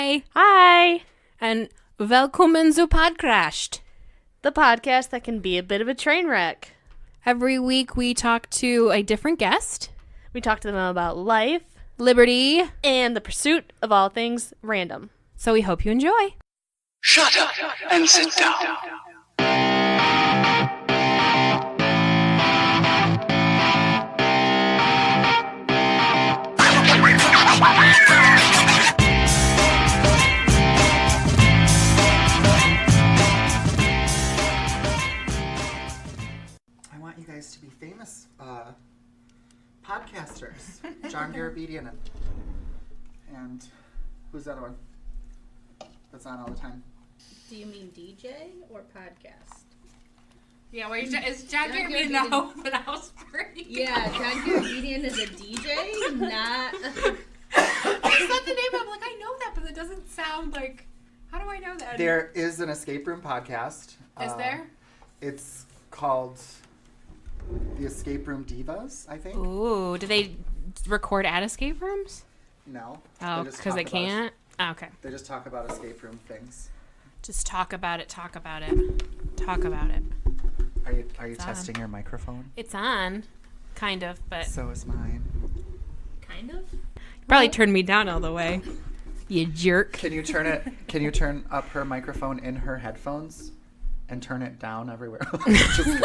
Hi. Hi. And welcome zu Podcrashed. The podcast that can be a bit of a train wreck. Every week we talk to a different guest. We talk to them about life, Liberty, and the pursuit of all things random. So we hope you enjoy. Shut up and sit down. I want you guys to be famous podcasters. John Garabedian and who's the other one that's on all the time? Do you mean DJ or podcast? Yeah, wait, is John Garabedian the house party? Yeah, John Garabedian is a DJ, not... Is that the name? I'm like, I know that, but it doesn't sound like... How do I know that? There is an escape room podcast. Is there? It's called The Escape Room Divas, I think. Ooh, do they record at escape rooms? No. Oh, just because talk they about can't? Oh, okay. They just talk about escape room things. Just talk about it, talk about it. Talk about it. Are you It's testing your microphone? It's on, kind of, but... So is mine. Kind of? Probably turned me down all the way. You jerk. Can you turn up her microphone in her headphones and turn it down everywhere? Just kidding.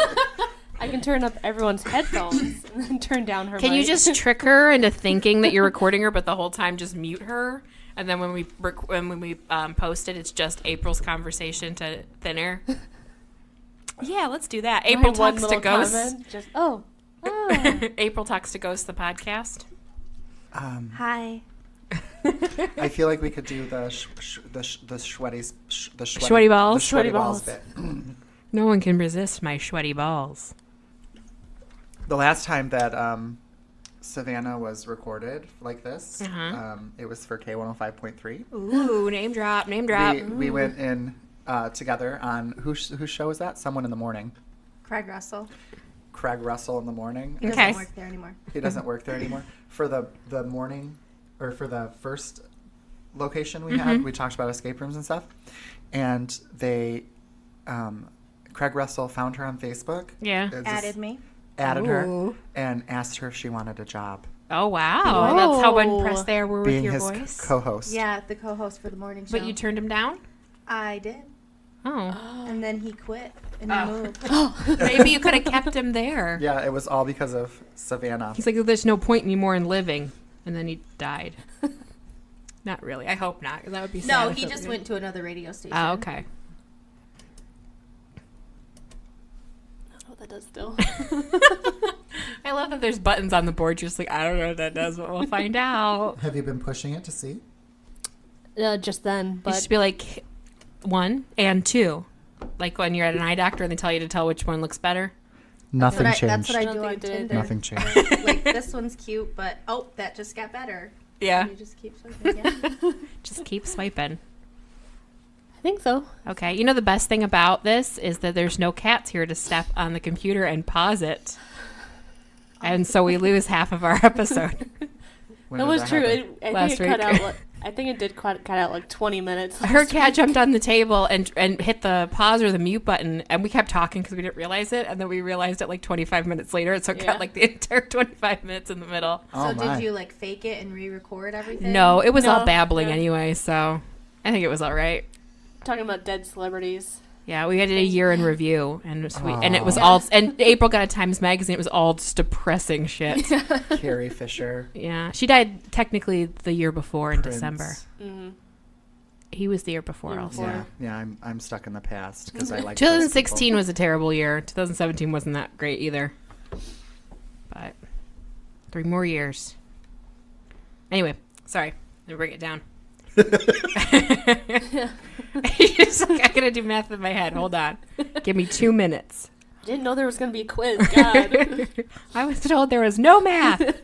I can turn up everyone's headphones and then turn down her Can you mic. just trick her into thinking that you're recording her, but the whole time just mute her? And then when we post it, it's just April's conversation to thin air. Yeah, let's do that. April One talks to little ghosts. comment, just, oh. April talks to ghosts, the podcast. Hi. I feel like we could do the sweaty balls? sweaty Sweaty balls balls. bit. No one can resist my sweaty balls. The last time that Savannah was recorded like this, it was for K105.3. Ooh, name drop, name drop. We went in together on whose show is that? Someone in the Morning. Craig Russell. Craig Russell in the Morning. He Okay. doesn't work there anymore. He doesn't work there anymore. For the morning, or for the first location we had, we talked about escape rooms and stuff. And they, Craig Russell found her on Facebook. Yeah. Added her Ooh. and asked her if she wanted a job Oh, wow. That's how Whoa. impressed they were with being your his voice. co-host. Yeah, the co-host for the morning show. But you turned him down? I did. Oh. And then he quit and he moved. Maybe you could have kept him there. Yeah, it was all because of Savannah. He's like, there's no point anymore in living. And then he died. Not really. I hope not. 'Cause that would be sad. No, if he it just was- went to another radio station. Oh, okay. That's what that does still. I love that there's buttons on the board. You're just like, I don't know what that does, but we'll find out. Have you been pushing it to see? Just then, You but should be like 1 and 2. Like when you're at an eye doctor and they tell you to tell which one looks better. Nothing That's changed. what I I do don't on think it did. Tinder. Nothing changed. Like, this one's cute, but, oh, that just got better. Yeah. And you just keep swiping. Yeah. Just keep swiping. I think so. Okay. You know the best thing about this is that there's no cats here to step on the computer and pause it. And so we lose half of our episode. When That did was true. happen? I Last think it cut week. out. I think it did cut out like 20 minutes. Her cat jumped on the table and hit the pause or the mute button, and we kept talking because we didn't realize it, and then we realized it like 25 minutes later, so it Yeah. cut like the entire 25 minutes in the middle. Oh, So my. did you, like, fake it and re-record everything? No, it was all No, babbling yeah. anyway, so I think it was all right. Talking about dead celebrities. Yeah, we did a year in review, and it was all. And April got a Times Magazine. It was all just depressing shit. Carrie Fisher. Yeah, she died technically the year before in Prince. December. Mm-hmm. He was the year before Year also. before. Yeah, I'm stuck in the past because I like 2016 was a terrible year. 2017 wasn't that great either. But 3 more years. Anyway, sorry. Let me bring it down. He's like, I gotta do math in my head. Hold on. Give me 2 minutes. I didn't know there was going to be a quiz. God. I was told there was no math.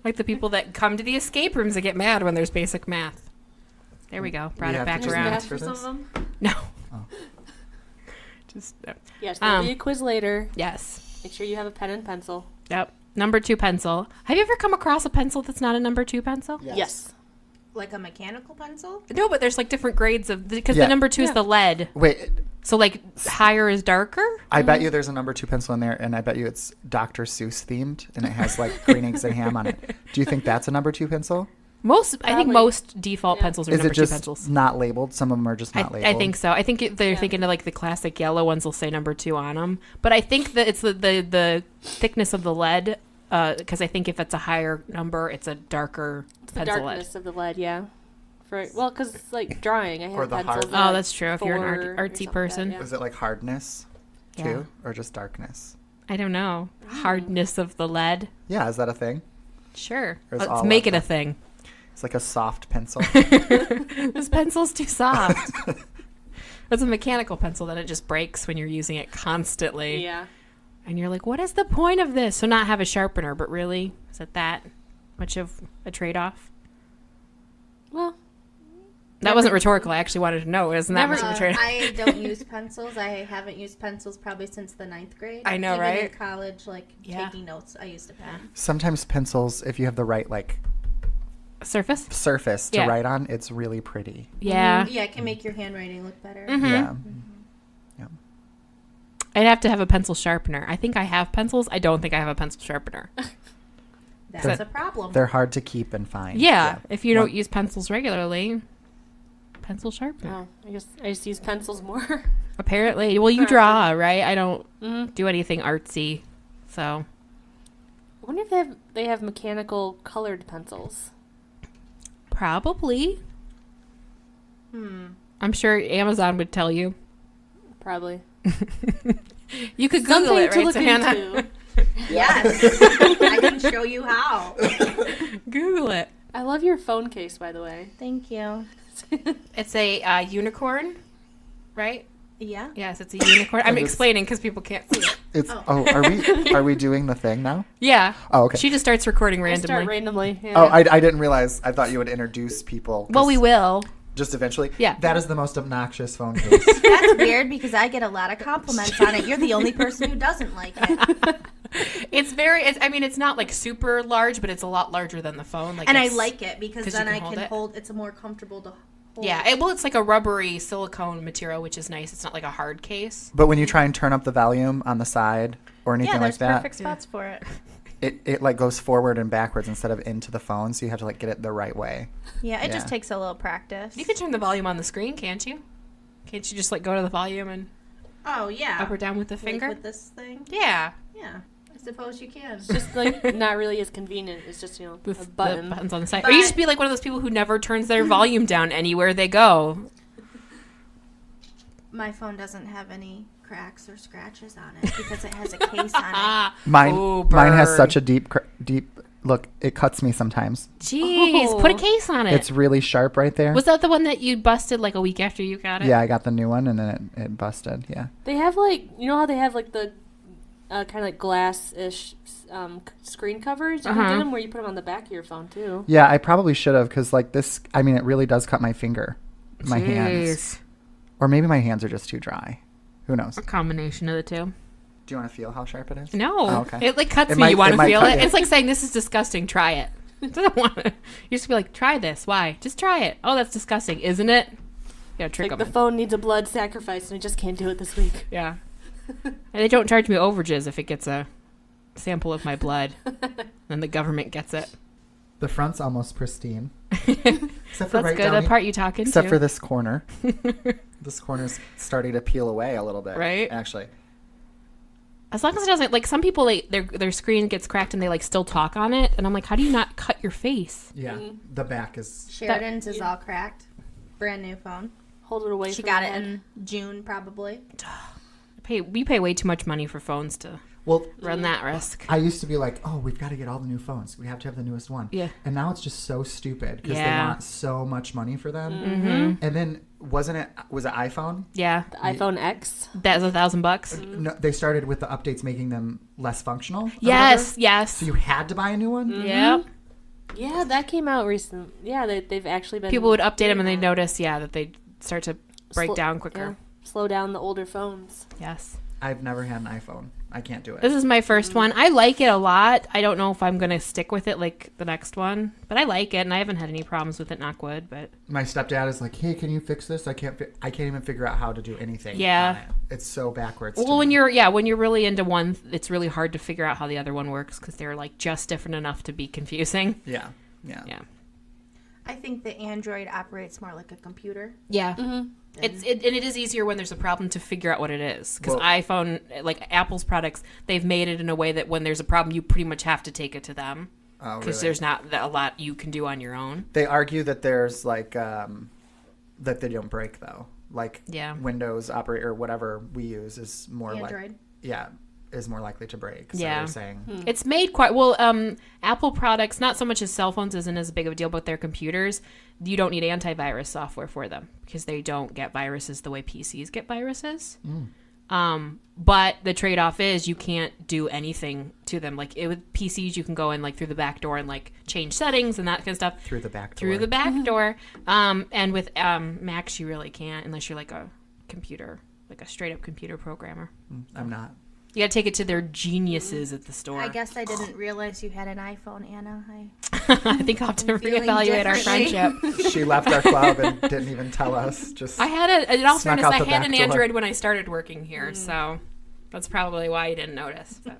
Like the people that come to the escape rooms that get mad when there's basic math. There we go. Brought We it have back to do around. math for for some this? of them. No. Oh. Just Yes, there'll Um, be a quiz later. yes. Make sure you have a pen and pencil. Yep. Number 2 pencil. Have you ever come across a pencil that's not a number 2 pencil? Yes. Like a mechanical pencil? No, but there's like different grades of because Yeah. the number 2 is the lead. Wait, So like higher is darker. I bet you there's a number 2 pencil in there, and I bet you it's Dr. Seuss themed, and it has like green eggs and ham on it. Do you think that's a number 2 pencil? I think most default pencils are Is number it 2 just pencils. not labeled? Some of them are just not labeled. I think so. I think they're thinking of like the classic yellow ones will say number 2 on them. But I think that it's the thickness of the lead because I think if it's a higher number, it's a darker It's the pencil darkness lead. of the lead, yeah. Because it's like drawing. I have Or the pencils. hard- that Oh, that's true. If you're an 4 or artsy something person. Like Is it like hardness too, Yeah. or just darkness? I don't know. Hardness of the lead. Yeah, is that a thing? Sure. Or is Let's all make of it a them? thing. It's like a soft pencil. This pencil's too soft. It's a mechanical pencil that it just breaks when you're using it constantly. yeah. And you're like, what is the point of this? So not have a sharpener, but really, is it that much of a trade-off? Well, That wasn't rhetorical. I actually wanted to know. Isn't that much of a trade-off? I don't use pencils. I haven't used pencils probably since the 9th grade. I know, Even right? in college, like Yeah. taking notes, I used a pen. Sometimes pencils, if you have the right like Surface? surface to Yeah. write on, it's really pretty. Yeah. Yeah, it can make your handwriting look better. Mhm. Yeah. I'd have to have a pencil sharpener. I think I have pencils. I don't think I have a pencil sharpener. That's a problem. They're hard to keep and find. Yeah. If you don't One- use pencils regularly, pencil sharpener. oh, I guess I just use pencils more. Apparently. Well, you draw, right? I don't Mhm. do anything artsy. So, I wonder if they have mechanical colored pencils. probably. I'm sure Amazon would tell you. Probably. You could Google Something it, to right, look Savannah? into. Yes. I can show you how. Google it. I love your phone case, by the way. Thank you. It's a unicorn, right? Yeah. Yes, it's a unicorn. I'm it's- explaining because people can't see it. It's Oh. are we doing the thing now? Yeah. Oh, okay. She just starts recording I start randomly. randomly. Yeah. Oh, I didn't realize. I thought you would introduce people. Well, we will. Just eventually. Yeah. That is the most obnoxious phone case. That's weird because I get a lot of compliments on it. You're the only person who doesn't like it. It's not like super large, but it's a lot larger than the phone. Like, And I it's- like it because 'cause you then can I hold can it. hold. It's more comfortable to hold. Yeah, it's like a rubbery silicone material, which is nice. It's not like a hard case. But when you try and turn up the volume on the side or anything Yeah, like there's that, perfect spots for it. it like goes forward and backwards instead of into the phone, so you have to like get it the right way. Yeah, it just Yeah. takes a little practice. You can turn the volume on the screen, can't you? Can't you just like go to the volume and Oh yeah. up or down with the Like finger? with this thing. Yeah, Yeah, I suppose you can. It's just like not really as convenient. It's just, a with the button. buttons on the side. Or you just be like one of those people who never turns their volume down anywhere they go. My phone doesn't have any cracks or scratches on it because it has a case on it. Ah, Mine ooh, has burn. such a deep look. It cuts me sometimes. Jeez, Oh. put a case on it. It's really sharp right there. Was that the one that you busted like a week after you got it? Yeah, I got the new one and then it busted. Yeah. They have how they have like the kind of like glass-ish screen covers. You can Uh-huh. get them where you put them on the back of your phone too. Yeah, I probably should have because like this. I mean, it really does cut my finger, my hands, Jeez. or maybe my hands are just too dry. Who knows? A combination of the two. Do you want to feel how sharp it is? No. Oh, okay. It like cuts It me. might- You want it to might feel cut it? you. It's like saying this is disgusting. Try it. It doesn't want to. You just be like, try this. Why? Just try it. Oh, that's disgusting, isn't it? Yeah, trick Like them. the phone needs a blood sacrifice and I just can't do it this week. Yeah. And they don't charge me overages if it gets a sample of my blood. Then the government gets it. The front's almost pristine, except for That's right good. down The here- part you talk into. except for this corner. This corner's starting to peel away a little bit. Right? Actually. As long as it doesn't, like some people, their screen gets cracked and they like still talk on it, and I'm like, how do you not cut your face? Yeah. The back is. Sheridan's is all cracked. Brand new phone. Hold it away She from got your it head. in June probably. We pay way too much money for phones to Well, run that risk. I used to be like, oh, we've got to get all the new phones. We have to have the newest one. Yeah. And now it's just so stupid because they Yeah. want so much money for them. Mm-hmm. And then was it iPhone? Yeah, The iPhone X. that's $1,000. No, they started with the updates making them less functional. or Yes, whatever. yes. So you had to buy a new one? Yep. Yeah, that came out recent. Yeah, they've actually been. People would update them and they doing notice, that they start to break Slow- down quicker. that. Slow down the older phones. Yes. I've never had an iPhone. I can't do it. This is my first one. I like it a lot. I don't know if I'm going to stick with it like the next one, but I like it, and I haven't had any problems with it, knock wood. But My stepdad is like, hey, can you fix this? I can't even figure out how to do anything. Yeah. on it. It's so backwards. well, to when me. you're really into one, it's really hard to figure out how the other one works because they're like just different enough to be confusing. Yeah. I think the Android operates more like a computer. Yeah. And it is easier when there's a problem to figure out what it is. Because Well- iPhone, like Apple's products, they've made it in a way that when there's a problem, you pretty much have to take it to them. Oh, Because really? there's not a lot you can do on your own. They argue that there's like that they don't break though. Like Yeah. Windows operate or whatever we use is more Android. is more likely to break. So Yeah. they're saying It's made quite well. Apple products, not so much as cell phones, isn't as big of a deal, but their computers, you don't need antivirus software for them because they don't get viruses the way PCs get viruses. But the trade-off is you can't do anything to them. Like with PCs, you can go in like through the back door and like change settings and that kind of stuff through the back door. through the back door. And with Macs, you really can't unless you're like a computer, like a straight-up computer programmer. I'm not. You got to take it to their geniuses at the store. I guess I didn't realize you had an iPhone, Anna. I think I'll have to feeling reevaluate our differently. friendship. She left our club and didn't even tell us. Just I had in all Snuck fairness, out I the had back an door. Android when I started working here, so that's probably why you didn't notice. But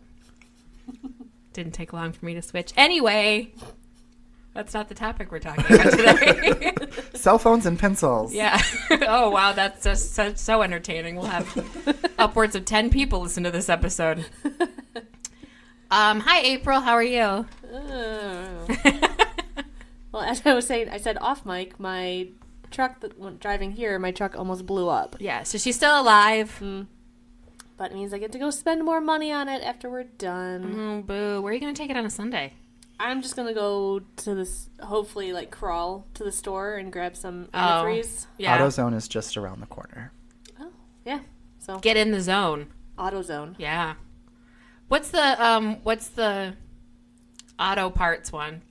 didn't take long for me to switch. Anyway, that's not the topic we're talking about today. cell phones and pencils. Yeah. Oh wow, that's just so entertaining. We'll have upwards of 10 people listen to this episode. Hi April, how are you? Well, as I was saying, I said off mic, my truck that went driving here, my truck almost blew up. Yeah, so she's still alive. But it means I get to go spend more money on it after we're done. Oh, boo. Where are you going to take it on a Sunday? I'm just gonna go to this, hopefully, like crawl to the store and grab some Oh. antifreeze. Yeah. AutoZone is just around the corner. Oh, yeah. So Get in the zone. AutoZone. Yeah. What's the auto parts one?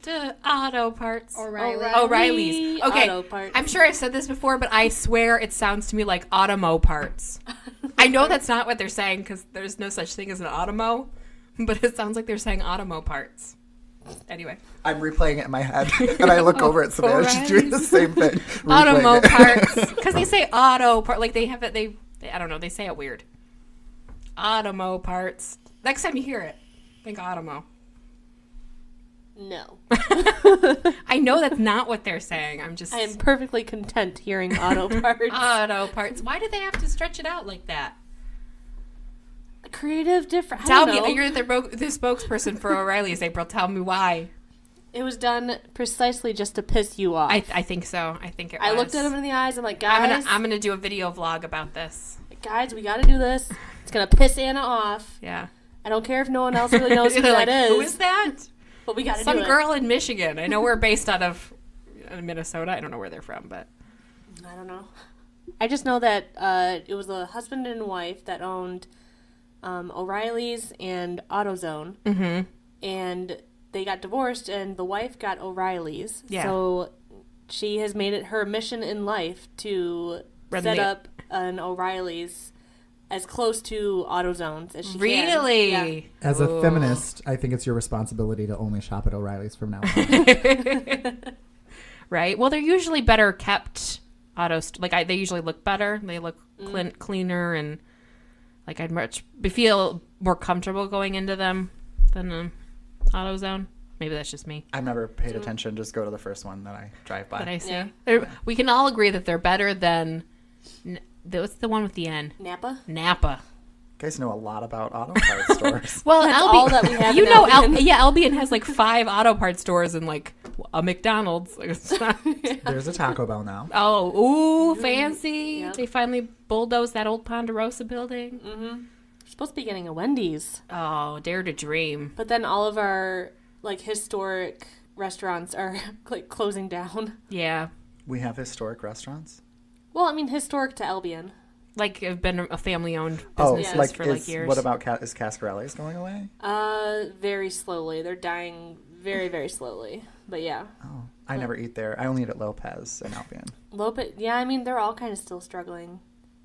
Auto parts. O'Reilly's. Okay. Auto parts. I'm sure I've said this before, but I swear it sounds to me like Automo parts. I know that's not what they're saying because there's no such thing as an Automo, but it sounds like they're saying Automo parts. Anyway. I'm replaying it in my head, and I look over at Savannah. She's doing the same thing. Automo replaying it. parts. Because they say auto part. Like they have it. They I don't know. They say it weird. Automo parts. Next time you hear it, think Automo. No. I know that's not what they're saying. I'm just I am perfectly content hearing auto parts. auto parts. Why do they have to stretch it out like that? Creative different. I Tell don't know. me, you're the spokesperson for O'Reilly's, April. Tell me why. It was done precisely just to piss you off. I think so. I think it was. I looked at him in the eyes. I'm like, guys, I'm gonna do a video vlog about this. guys, we got to do this. It's gonna piss Anna off. Yeah. I don't care if no one else really knows who They're that like, is. who is that? But we got to do Some it. girl in Michigan. I know we're based out of Minnesota. I don't know where they're from, but I don't know. I just know that it was a husband and wife that owned O'Reilly's and AutoZone. mm-hmm. And they got divorced, and the wife got O'Reilly's. Yeah. So she has made it her mission in life to Run set the- up an O'Reilly's as close to AutoZones as she can. Really? Yeah. As a Ooh. feminist, I think it's your responsibility to only shop at O'Reilly's from now on. Right. Well, they're usually better kept they usually look better. They look cleaner, and like I'd much feel more comfortable going into them than AutoZone. Maybe that's just me. I've never paid attention. Just go to the first one that I drive by. That I see. Yeah. We can all agree that they're better than what's the one with the N? Napa? Napa. You guys know a lot about auto parts stores. Well, That's Albion, all that we have you in know, Albion. Albion has like 5 auto parts stores and like a McDonald's. Like, it's not- There's a Taco Bell now. oh, ooh, fancy! Yep. They finally bulldozed that old Ponderosa building. We're supposed to be getting a Wendy's. Oh, dare to dream! But then all of our like historic restaurants are like closing down. Yeah, We have historic restaurants. Well, I mean historic to Albion. like have been a family-owned Oh, business Yes. for like years. what about is Cascarelli's going away? Very slowly. They're dying very, very slowly. But yeah. Oh, I never eat there. I only eat at Lopez in Albion. Lopez, yeah, I mean, they're all kind of still struggling.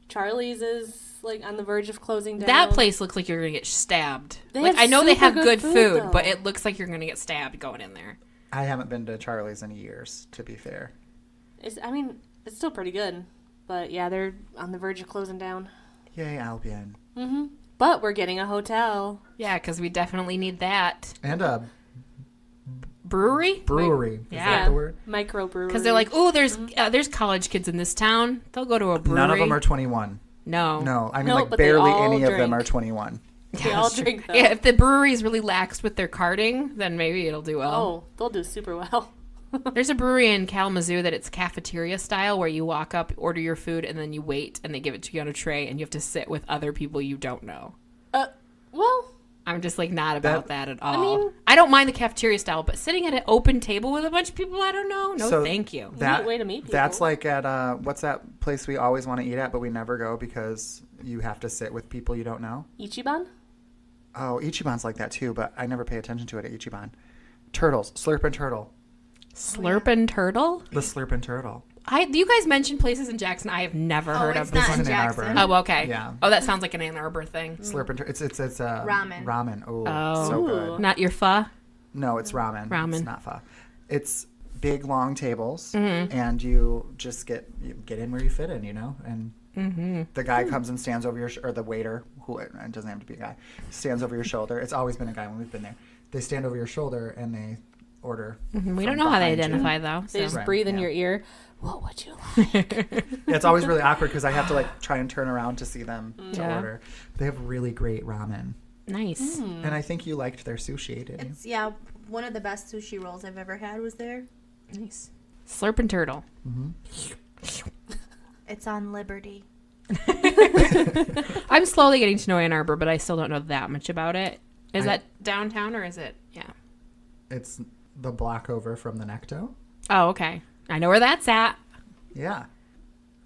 Charlie's is like on the verge of closing down. That place looks like you're gonna get stabbed. They Like have I know they super have good good food, food, but though. it looks like you're gonna get stabbed going in there. I haven't been to Charlie's in years, to be fair. It's still pretty good, but yeah, they're on the verge of closing down. Yay, Albion. Mm-hmm. But we're getting a hotel. Yeah, because we definitely need that. And a Brewery? Brewery. Is Yeah. that the word? Microbrewery. Because they're like, oh, there's college kids in this town. They'll go to a brewery. None of them are 21. No. No, I mean, No, like, but they barely all any of them drink. are 21. they all drink though. Yeah, if the brewery is really lax with their carding, then maybe it'll do well. Oh, they'll do super well. There's a brewery in Kalamazoo that it's cafeteria style where you walk up, order your food, and then you wait, and they give it to you on a tray, and you have to sit with other people you don't know. Well, I'm just like not about that at all. mean- I don't mind the cafeteria style, but sitting at an open table with a bunch of people I don't know, no, So thank you. Neat way to meet people. That's like at, what's that place we always want to eat at, but we never go because you have to sit with people you don't know? Ichiban? Oh, Ichiban's like that too, but I never pay attention to it at Ichiban. Turtles. Slurp and Turtle. Slurpin' Turtle? The Slurp and Turtle. You guys mentioned places in Jackson I have never heard it's of. not This in is in Ann Jackson. Arbor. Oh, okay. Yeah. Oh, that sounds like an Ann Arbor thing. Slurp and Turtle. It's Ramen. Ramen. Oh, Oh. so Ooh. good. Not your pho? No, it's ramen. Ramen. It's not pho. It's big, long tables, Mm-hmm. and you just get in where you fit in, you know? And Mm-hmm. the guy comes and stands over your or the waiter, who it doesn't have to be a guy, stands over your shoulder. It's always been a guy when we've been there. They stand over your shoulder and they order. We from don't know how they behind you. identify, though. They So. just Right, breathe in yeah. your ear. What would you like? Yeah, it's always really awkward because I have to like try and turn around to see them to Yeah. order. They have really great ramen, Nice. and I think you liked their sushi, didn't you? It's one of the best sushi rolls I've ever had was there. Nice. Slurpin' Turtle. It's on Liberty. I'm slowly getting to know Ann Arbor, but I still don't know that much about it. Is that downtown or is it? Yeah. It's the block over from the Necto. Oh, okay. I know where that's at. Yeah,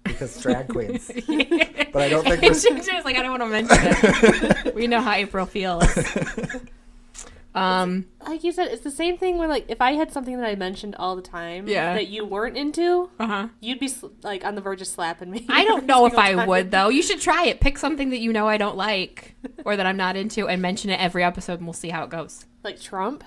because drag queens. But I don't think She we're was like, I don't want to mention it. We know how April feels. Like you said, it's the same thing where, like, if I had something that I mentioned all the time Yeah. that you weren't into, Uh-huh. you'd be, like, on the verge of slapping me. I don't know if every I single would, time. though. You should try it. Pick something that you know I don't like or that I'm not into and mention it every episode, and we'll see how it goes. Like Trump?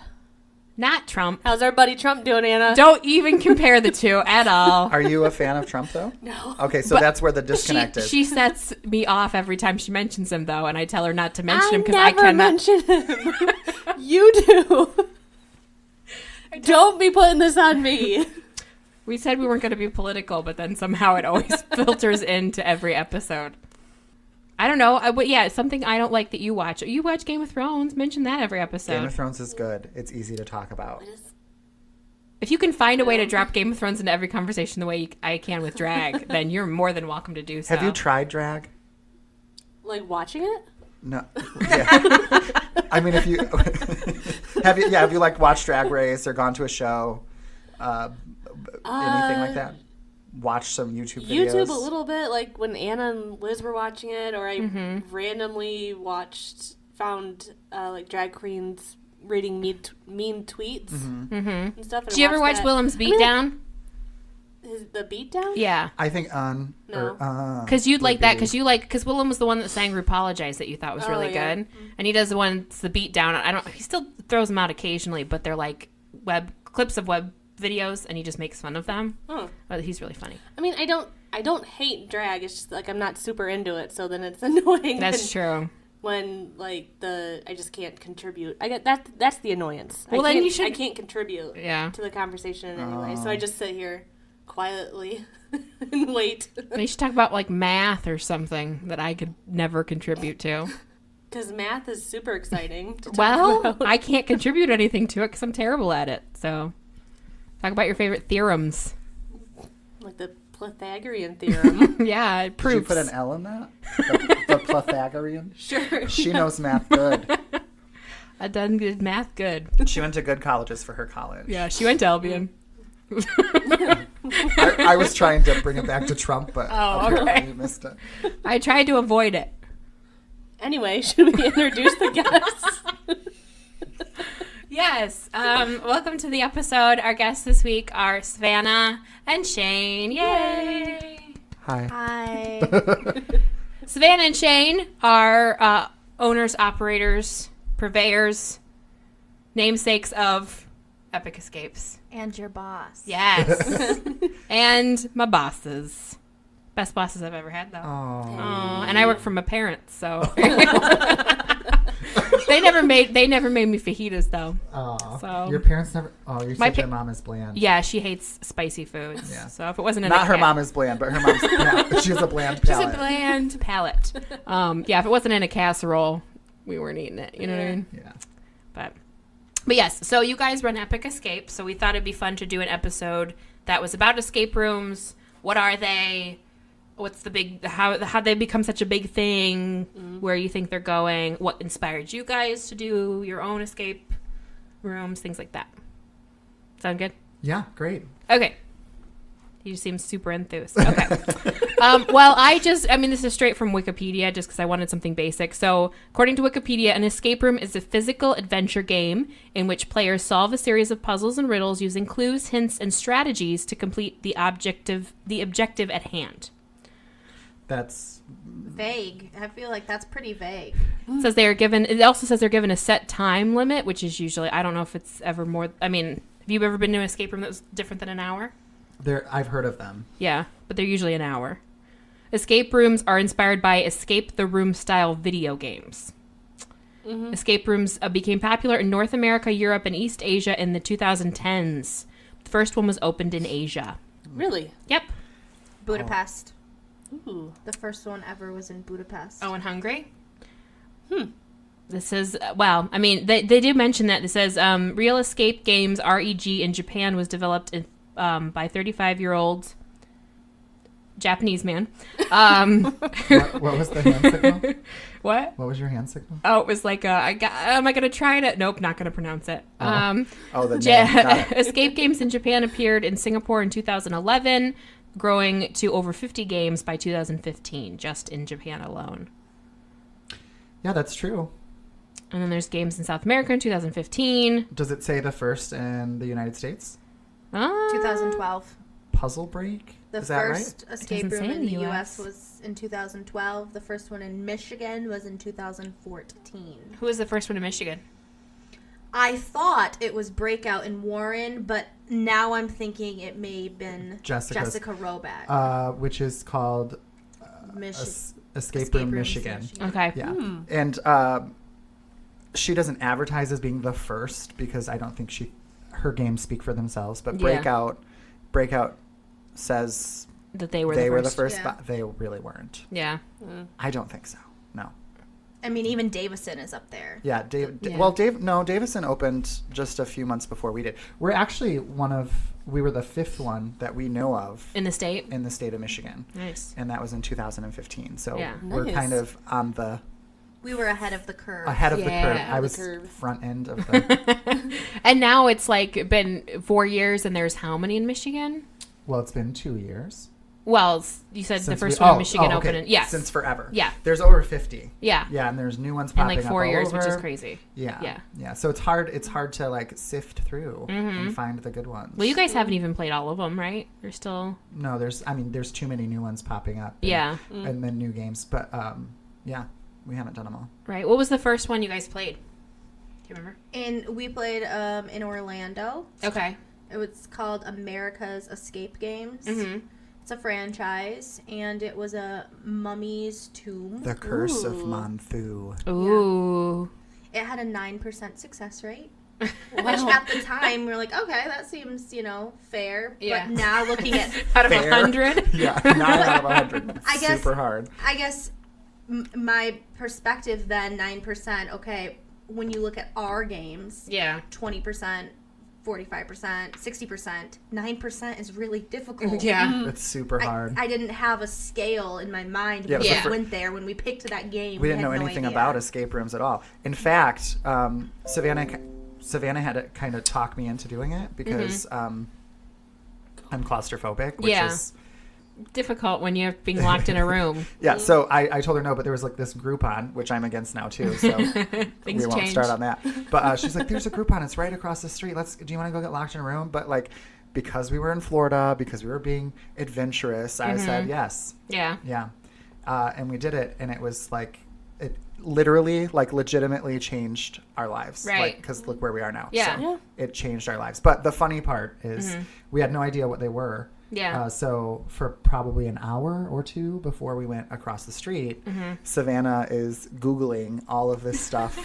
Not Trump. How's our buddy Trump doing, Anna? Don't even compare the two at all. Are you a fan of Trump though? No. Okay, so But that's where the disconnect is. She sets me off every time she mentions him, though, and I tell her not to mention I him because I never cannot. mention him. You do. Don't be putting this on me. We said we weren't going to be political, but then somehow it always filters into every episode. I don't know. But yeah, it's something I don't like that you watch. You watch Game of Thrones. Mention that every episode. Game of Thrones is good. It's easy to talk about. If you can find a way to drop Game of Thrones into every conversation the way I can with drag, then you're more than welcome to do so. Have you tried drag? Like watching it? No. Yeah. I mean, if you have you like watched Drag Race or gone to a show, anything like that? Watch some YouTube videos. YouTube a little bit, like when Anna and Liz were watching it, or I Mm-hmm. randomly found like drag queens reading mean tweets and stuff. And Did you ever watch that. Willem's Beatdown? Is the beatdown? Yeah. I think No. Because you'd like that, would be- because Willem was the one that sang "Repologize" that you thought was really yeah. good, and he does the one that's the beat down. He still throws them out occasionally, but they're like clips of web videos, and he just makes fun of them. Oh. But he's really funny. I mean, I don't hate drag. It's just like I'm not super into it, so then it's annoying. That's true. When like I just can't contribute. I get that. That's the annoyance. Well, then you should- I can't contribute Yeah. to the conversation in any way. So I just sit here quietly and wait. They should talk about like math or something that I could never contribute to. Because math is super exciting. To talk Well, about. I can't contribute anything to it because I'm terrible at it. So, talk about your favorite theorems. Like the Pythagorean theorem. Yeah, Did you proofs. put an L in that? The Pythagorean? Sure. She knows math good. I done good math good. She went to good colleges for her college. Yeah, she went to Albion. I was trying to bring it back to Trump, but apparently okay. you missed it. I tried to avoid it. Anyway, should we introduce the guests? Yes. Welcome to the episode. Our guests this week are Savannah and Shane. Yay! Hi. Hi. Savannah and Shane are owners, operators, purveyors, namesakes of Epic Escapes. And your boss. Yes. And my bosses. Best bosses I've ever had, though. Oh. And I work for my parents, so they never made me fajitas, though. Oh, So- your parents never. Oh, you My said your pa- mom is bland. Yeah, she hates spicy foods. Yeah. So if it wasn't in Not a her cat- mom is bland, but her mom's she has a bland she's palate. a bland palate. Yeah, if it wasn't in a casserole, we weren't eating it. You know what I mean? Yeah. But yes, so you guys run Epic Escapes, so we thought it'd be fun to do an episode that was about escape rooms. What are they? What's the big how they become such a big thing? Where you think they're going? What inspired you guys to do your own escape rooms? Things like that. Sound good? Yeah, great. Okay. You seem super enthused. Okay. Well, this is straight from Wikipedia just because I wanted something basic. So, according to Wikipedia, an escape room is a physical adventure game in which players solve a series of puzzles and riddles using clues, hints, and strategies to complete the objective at hand. That's Vague. I feel like that's pretty vague. It also says they're given a set time limit, which is usually, I don't know if it's ever more. I mean, have you ever been to an escape room that was different than an hour? I've heard of them. Yeah, but they're usually an hour. Escape rooms are inspired by escape the room style video games. Escape rooms became popular in North America, Europe, and East Asia in the 2010s. The first one was opened in Asia. Really? Yep. Budapest. Ooh. The first one ever was in Budapest. Oh, in Hungary? This is, they do mention that. It says, Real Escape Games, REG, in Japan was developed by 35-year-old Japanese man. What was the hand signal? What? What was your hand signal? Oh, it was like, am I going to try it? Nope, not going to pronounce it. Oh, the name. Got it. Escape games in Japan appeared in Singapore in 2011, growing to over 50 games by 2015, just in Japan alone. Yeah, that's true. And then there's games in South America in 2015. Does it say the first in the United States? 2012. Puzzle Break? The Is that right? first escape doesn't room say in in the the U.S. US. was in 2012. The first one in Michigan was in 2014. Who was the first one in Michigan? I thought it was Breakout in Warren, but now I'm thinking it may have been Jessica's. Jessica Roback. Which is called Escape Room Rooms Michigan. Okay. Yeah. And she doesn't advertise as being the first because I don't think her games speak for themselves. But Yeah. Breakout says That they were the the first. Yeah. But they really weren't. Yeah. I don't think so. No. I mean, even Davison is up there. Yeah, Yeah. Davison opened just a few months before we did. We're actually we were the fifth one that we know of In the state? in the state of Michigan. Nice. And that was in 2015. So Yeah. we're Nice. kind of on the We were ahead of the curve. ahead of the Yeah. curve. Ahead I of the was curve. front end of the. And now it's like been 4 years, and there's how many in Michigan? Well, it's been 2 years. Well, you said the Since first we- one oh, in Michigan oh, opened okay. in, yes. Since forever. Yeah. There's over 50. Yeah. Yeah, and there's new ones In popping like up 4 all years, which is over. crazy. Yeah. Yeah. So it's hard to like sift through and find the good ones. Well, you guys haven't even played all of them, right? You're still... No, there's too many new ones popping up. Yeah. And then new games, but yeah, we haven't done them all. Right. What was the first one you guys played? Do you remember? And we played in Orlando. Okay. It was called America's Escape Games. Mm-hmm. It's a franchise, and it was a mummy's tomb. The Curse of Ooh. Monthu. Ooh. It had a 9% success rate. Which at the time, we were like, okay, that seems, fair. Yeah. But now looking at, Out of Fair. 100? Yeah, 9 out of 100. I guess- Super hard. I guess, my perspective then, 9%, okay, when you look at our games, Yeah. 20%, 45%, 60%, 9% is really difficult. Yeah. It's super hard. I didn't have a scale in my mind Yeah, when it was we the went there. When we picked that game, We didn't had know no anything idea. about escape rooms at all. In fact, Savannah had to kind of talk me into doing it because I'm claustrophobic, which Yeah. is Difficult when you're being locked in a room. yeah. So I told her no, but there was like this Groupon, which I'm against now too. So Things we won't change. start on that. But she's like, "There's a Groupon. It's right across the street. Do you want to go get locked in a room?" But like, because we were in Florida, because we were being adventurous, I said yes. Yeah. Yeah. And we did it, and it was like, it literally, like, legitimately changed our lives. Right. Because look where we are now. Yeah. So it changed our lives. But the funny part is we had no idea what they were. Yeah. So for probably an hour or two before we went across the street, Savannah is Googling all of this stuff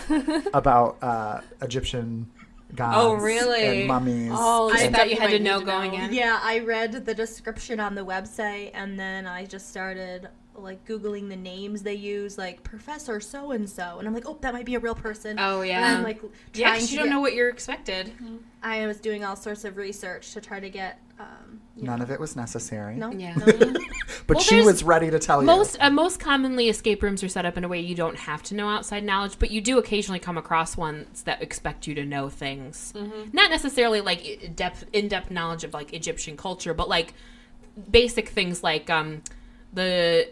about Egyptian gods Oh, really? and mummies. Oh, I and thought you stuff had to might know need going in. Yeah, I read the description on the website, and then I just started like Googling the names they use, like Professor so and so, and I'm like, oh, that might be a real person. Oh, yeah. And I'm like Yeah, trying 'cause to you don't get- know what you're expected. I was doing all sorts of research to try to get. None of it was necessary. No. Yeah. But Well, she there's- was ready to tell you. Most commonly, escape rooms are set up in a way you don't have to know outside knowledge, but you do occasionally come across ones that expect you to know things. Not necessarily like in-depth knowledge of like Egyptian culture, but like basic things like the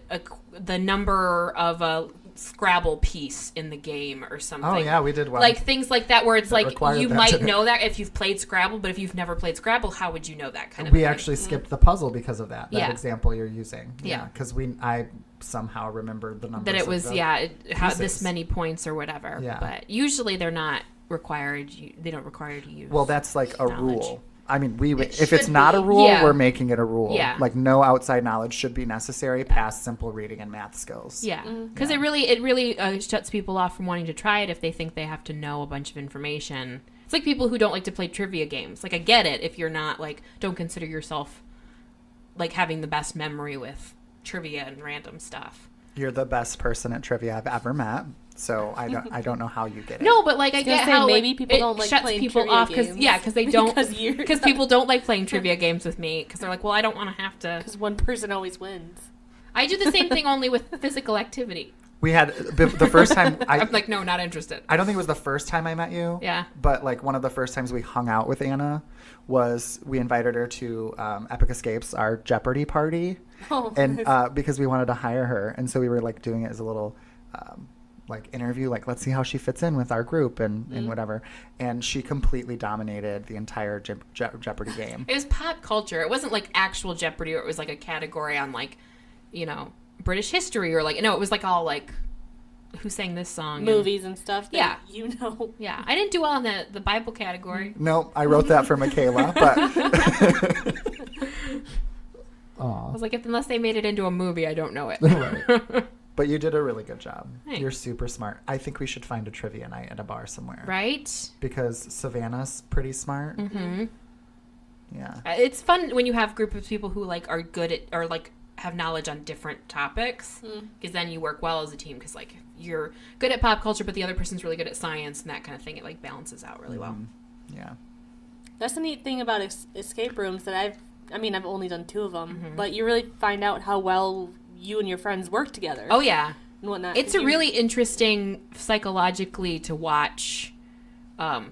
number of a Scrabble piece in the game or something. Oh, yeah, we did one. Like things like that where it's like required you that might today. know that if you've played Scrabble, but if you've never played Scrabble, how would you know that kind of We thing? actually skipped the puzzle because of that Yeah. example you're using. Yeah. Because I somehow remembered the numbers. That it of was the how this pieces. many points or whatever. Yeah. But usually they're not required. They don't require you to use. Well, that's like a knowledge. rule. I mean, if should it's not a be. rule, Yeah. we're making it a rule. Yeah. Like no outside knowledge should be necessary past simple reading and math skills. Yeah, because it really shuts people off from wanting to try it if they think they have to know a bunch of information. It's like people who don't like to play trivia games. Like I get it if you're not like don't consider yourself like having the best memory with trivia and random stuff. You're the best person at trivia I've ever met. So I don't know how you get it. No, but like I gonna get say, how maybe like, people it don't like shuts playing people trivia off because games. they don't Because people don't like playing trivia games with me because they're like, well, I don't want to have to. Because one person always wins. I do the same thing only with physical activity. We had the first time I'm like, no, not interested. I don't think it was the first time I met you. Yeah. But like one of the first times we hung out with Anna was we invited her to Epic Escapes, our Jeopardy party, and because we wanted to hire her, and so we were like doing it as a little like interview, like let's see how she fits in with our group and whatever. And she completely dominated the entire Jeopardy game. It was pop culture. It wasn't like actual Jeopardy, or it was like a category on like, British history or like it was like all like who sang this song, Movies and stuff that Yeah. you know. Yeah, I didn't do well in the Bible category. No, I wrote that for Michaela, but I was like, unless they made it into a movie, I don't know it. Right. but you did a really good job. Thanks. You're super smart. I think we should find a trivia night at a bar somewhere. Right? Because Savannah's pretty smart. Mm-hmm. Yeah. It's fun when you have a group of people who like are good at or like have knowledge on different topics because then you work well as a team because like you're good at pop culture but the other person's really good at science and that kind of thing. It like balances out really well. Yeah. That's the neat thing about escape rooms that I've only done 2 of them, but you really find out how well you and your friends work together. Oh yeah. And whatnot. It's a really interesting psychologically to watch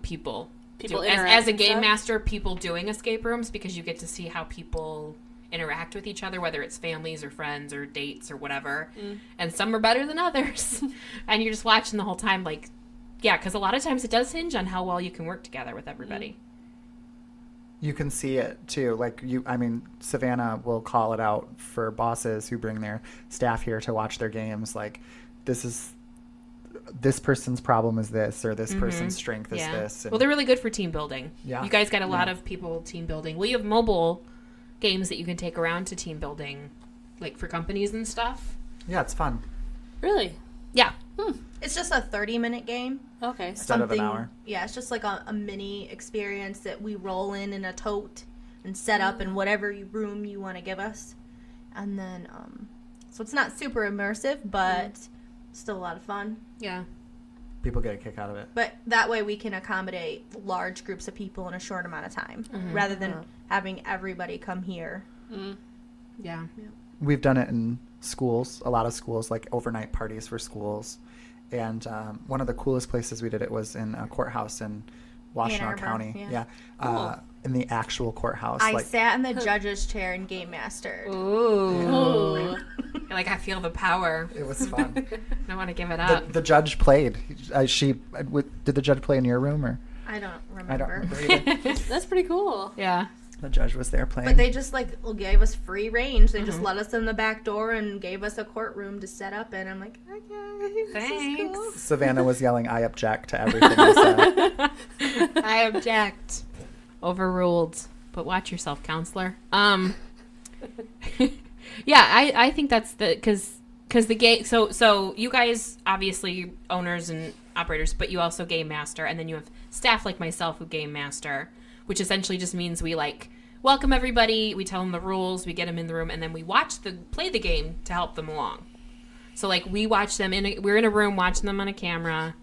people do. interact As a and game stuff. master, people doing escape rooms because you get to see how people interact with each other, whether it's families or friends or dates or whatever. And some are better than others. And you're just watching the whole time like, yeah, because a lot of times it does hinge on how well you can work together with everybody. You can see it too. Like Savannah will call it out for bosses who bring their staff here to watch their games. Like, this person's problem is this, or this person's strength is this. Well, they're really good for team building. Yeah. You guys got a lot of people team building. Well, you have mobile games that you can take around to team building, like for companies and stuff. Yeah, it's fun. Really? Yeah. It's just a 30-minute game. Okay. Instead of an hour. Yeah, it's just like a mini experience that we roll in a tote and set up in whatever room you want to give us. And then, so it's not super immersive, but still a lot of fun. Yeah. People get a kick out of it. But that way we can accommodate large groups of people in a short amount of time, rather than having everybody come here. Yeah. We've done it in schools, a lot of schools, like overnight parties for schools. And one of the coolest places we did it was in a courthouse in Washtenaw Arbor, County. yeah. In the actual courthouse. I like, sat in the judge's chair and game mastered. Ooh. Like I feel the power. it was fun. I don't want to give it up. The judge played. Did the judge play in your room or? I don't I don't remember. remember either. That's pretty cool. Yeah. The judge was there playing. But they just gave us free range. They just let us in the back door and gave us a courtroom to set up in. I'm like, okay, Thanks. Cool. Savannah was yelling, "I object" to everything I said. I object. Overruled. But watch yourself, counselor. Yeah, I think that's because the game. So you guys obviously owners and operators, but you also game master, and then you have staff like myself who game master, which essentially just means we welcome everybody, we tell them the rules, we get them in the room, and then we play the game to help them along. So we watch them we're in a room watching them on a camera.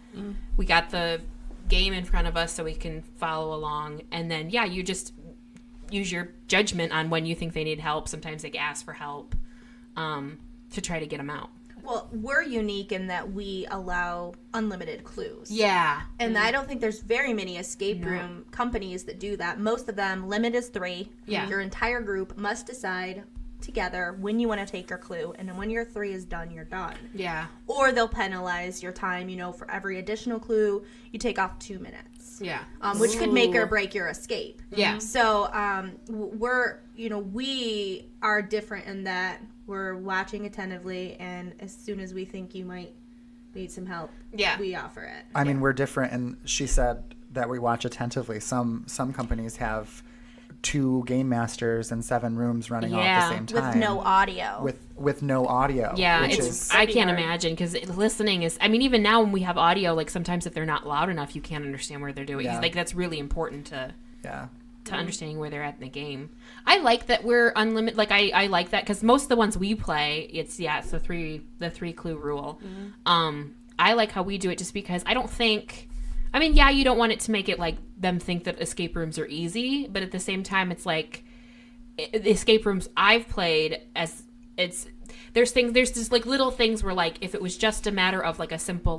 We got the game in front of us so we can follow along, and then you just use your judgment on when you think they need help. Sometimes they ask for help to try to get them out. Well, we're unique in that we allow unlimited clues. Yeah. And I don't think there's very many escape room companies that do that. Most of them, limit is 3. Yeah. Your entire group must decide together when you want to take your clue. And then when your 3 is done, you're done. Yeah. Or they'll penalize your time, for every additional clue, you take off 2 minutes. Yeah. Which could make or break your escape. Yeah. So we are different in that we're watching attentively, and as soon as we think you might need some help, we offer it. I mean, we're different, and she said that we watch attentively. Some companies have 2 game masters and 7 rooms running all at the same time with no audio. With no audio. Yeah, which I can't imagine, because listening is. I mean, even now when we have audio, sometimes if they're not loud enough, you can't understand where they're doing. Yeah. That's really important to understanding where they're at in the game. I like that we're unlimited. I like that because most of the ones we play, it's the 3 clue rule. I like how we do it just because I don't think. I mean, you don't want it to make it them think that escape rooms are easy, but at the same time, it's the escape rooms I've played there's just little things where if it was just a matter of a simple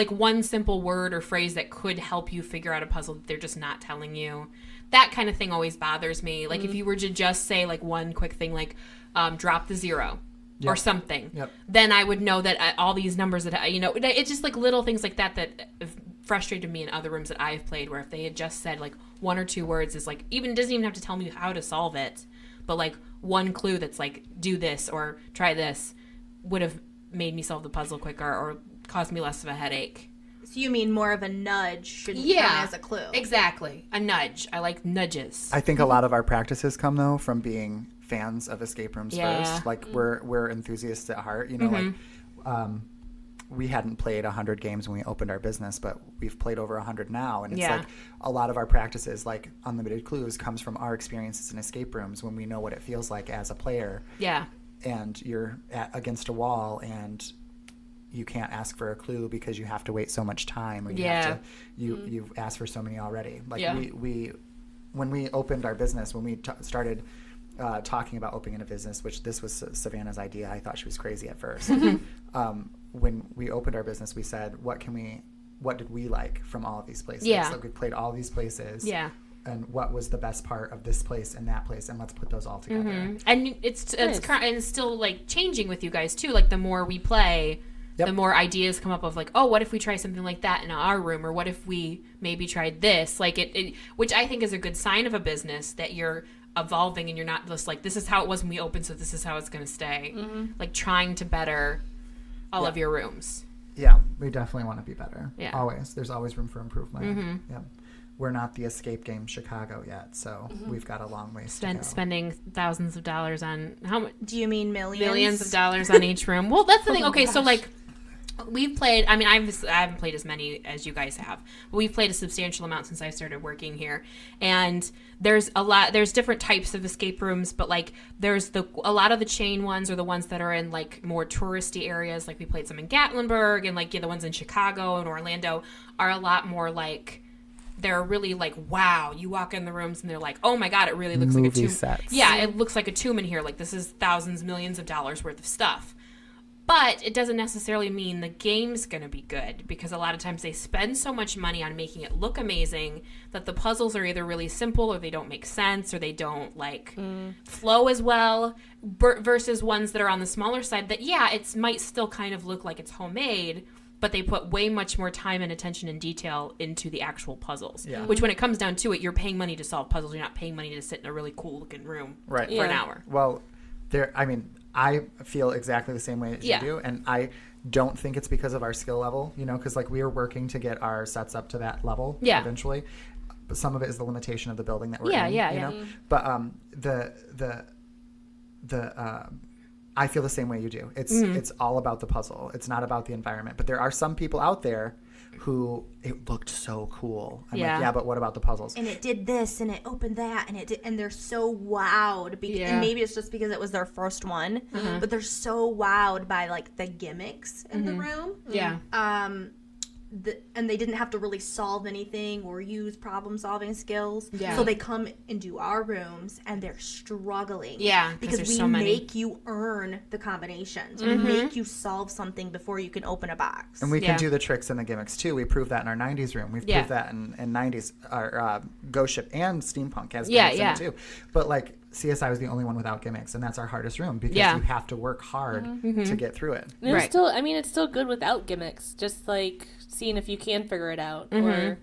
one simple word or phrase that could help you figure out a puzzle that they're just not telling you. That kind of thing always bothers me. If you were to just say one quick thing drop the 0 or something, then I would know that all these numbers that it's just little things like that have frustrated me in other rooms that I've played, where if they had just said 1 or 2 words is even doesn't even have to tell me how to solve it, but one clue that's do this or try this would have made me solve the puzzle quicker or caused me less of a headache. So you mean more of a nudge should count as a clue? Exactly. A nudge. I like nudges. I think a lot of our practices come though from being fans of escape rooms first. We're enthusiasts at heart. We hadn't played 100 games when we opened our business, but we've played over 100 now, and it's a lot of our practices, unlimited clues, comes from our experiences in escape rooms when we know what it feels like as a player. Yeah. And you're against a wall and you can't ask for a clue because you have to wait so much time, or you've asked for so many already. We when we opened our business, when we started talking about opening a business, which this was Savannah's idea. I thought she was crazy at first. When we opened our business, we said, what did we like from all of these places? Yeah. So we played all these places. Yeah. And what was the best part of this place and that place, and let's put those all together. And it's still changing with you guys too. The more we play, the more ideas come up of what if we try something like that in our room, or what if we maybe tried this? Which I think is a good sign of a business, that you're evolving and you're not just this is how it was when we opened, so this is how it's going to stay. Trying to better all of your rooms. Yeah, we definitely want to be better. Yeah, always. There's always room for improvement. Yeah. We're not the escape game Chicago yet, so we've got a long ways to go. Spending thousands of dollars on how much? Do you mean millions? Millions of dollars on each room. Well, that's the thing. Okay, so we've played. I mean, I haven't played as many as you guys have, but we've played a substantial amount since I started working here. And there's a lot. There's different types of escape rooms, but there's a lot of the chain ones, or the ones that are in more touristy areas. We played some in Gatlinburg, and the ones in Chicago and Orlando are a lot more they're really wow. You walk in the rooms and they're oh my god, it really looks like a tomb. Sets. Yeah, it looks like a tomb in here. This is thousands, millions of dollars worth of stuff. But it doesn't necessarily mean the game's going to be good, because a lot of times they spend so much money on making it look amazing that the puzzles are either really simple, or they don't make sense, or they don't flow as well, versus ones that are on the smaller side that, it might still kind of look like it's homemade, but they put way much more time and attention and detail into the actual puzzles. Yeah. Which, when it comes down to it, you're paying money to solve puzzles. You're not paying money to sit in a really cool looking room for an hour. Well, I feel exactly the same way as you do, and I don't think it's because of our skill level, because like we are working to get our sets up to that level eventually. But some of it is the limitation of the building that we're in. Yeah. But I feel the same way you do. It's all about the puzzle. It's not about the environment. But there are some people out there who it looked so cool. I'm like, yeah, but what about the puzzles? And it did this, and it opened that, and it did, and they're so wowed. And maybe it's just because it was their first one, but they're so wowed by like the gimmicks in the room. Yeah. And they didn't have to really solve anything or use problem-solving skills. Yeah. So they come into our rooms and they're struggling. Yeah, because we so many. make you earn the combinations. We make you solve something before you can open a box. And we can do the tricks and the gimmicks too. We proved that in our 90s room. We've proved that in 90s. Our Ghost Ship and Steampunk has gimmicks in it too. But like CSI was the only one without gimmicks, and that's our hardest room because you have to work hard to get through it. And it's still good without gimmicks. Just like seeing if you can figure it out, or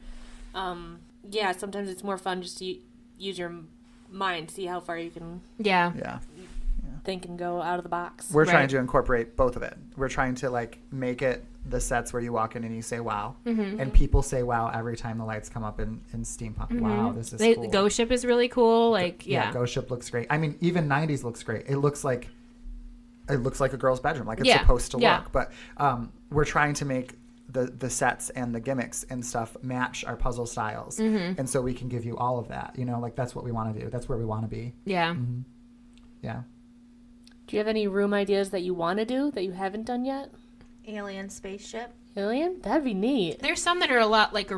sometimes it's more fun just to use your mind, see how far you can think and go out of the box. We're trying to incorporate both of it. We're trying to like make it the sets where you walk in and you say wow, and people say wow every time the lights come up in Steampunk. Wow, this is cool. Ghost Ship is really cool. Like Ghost Ship looks great. I mean, even 90s looks great. It looks like a girl's bedroom, like it's supposed to look. But we're trying to make the sets and the gimmicks and stuff match our puzzle styles, and so we can give you all of that. Like that's what we want to do. That's where we want to be. Yeah. Yeah. Do you have any room ideas that you want to do that you haven't done yet? Alien spaceship. Alien? That'd be neat. There's some that are a lot like a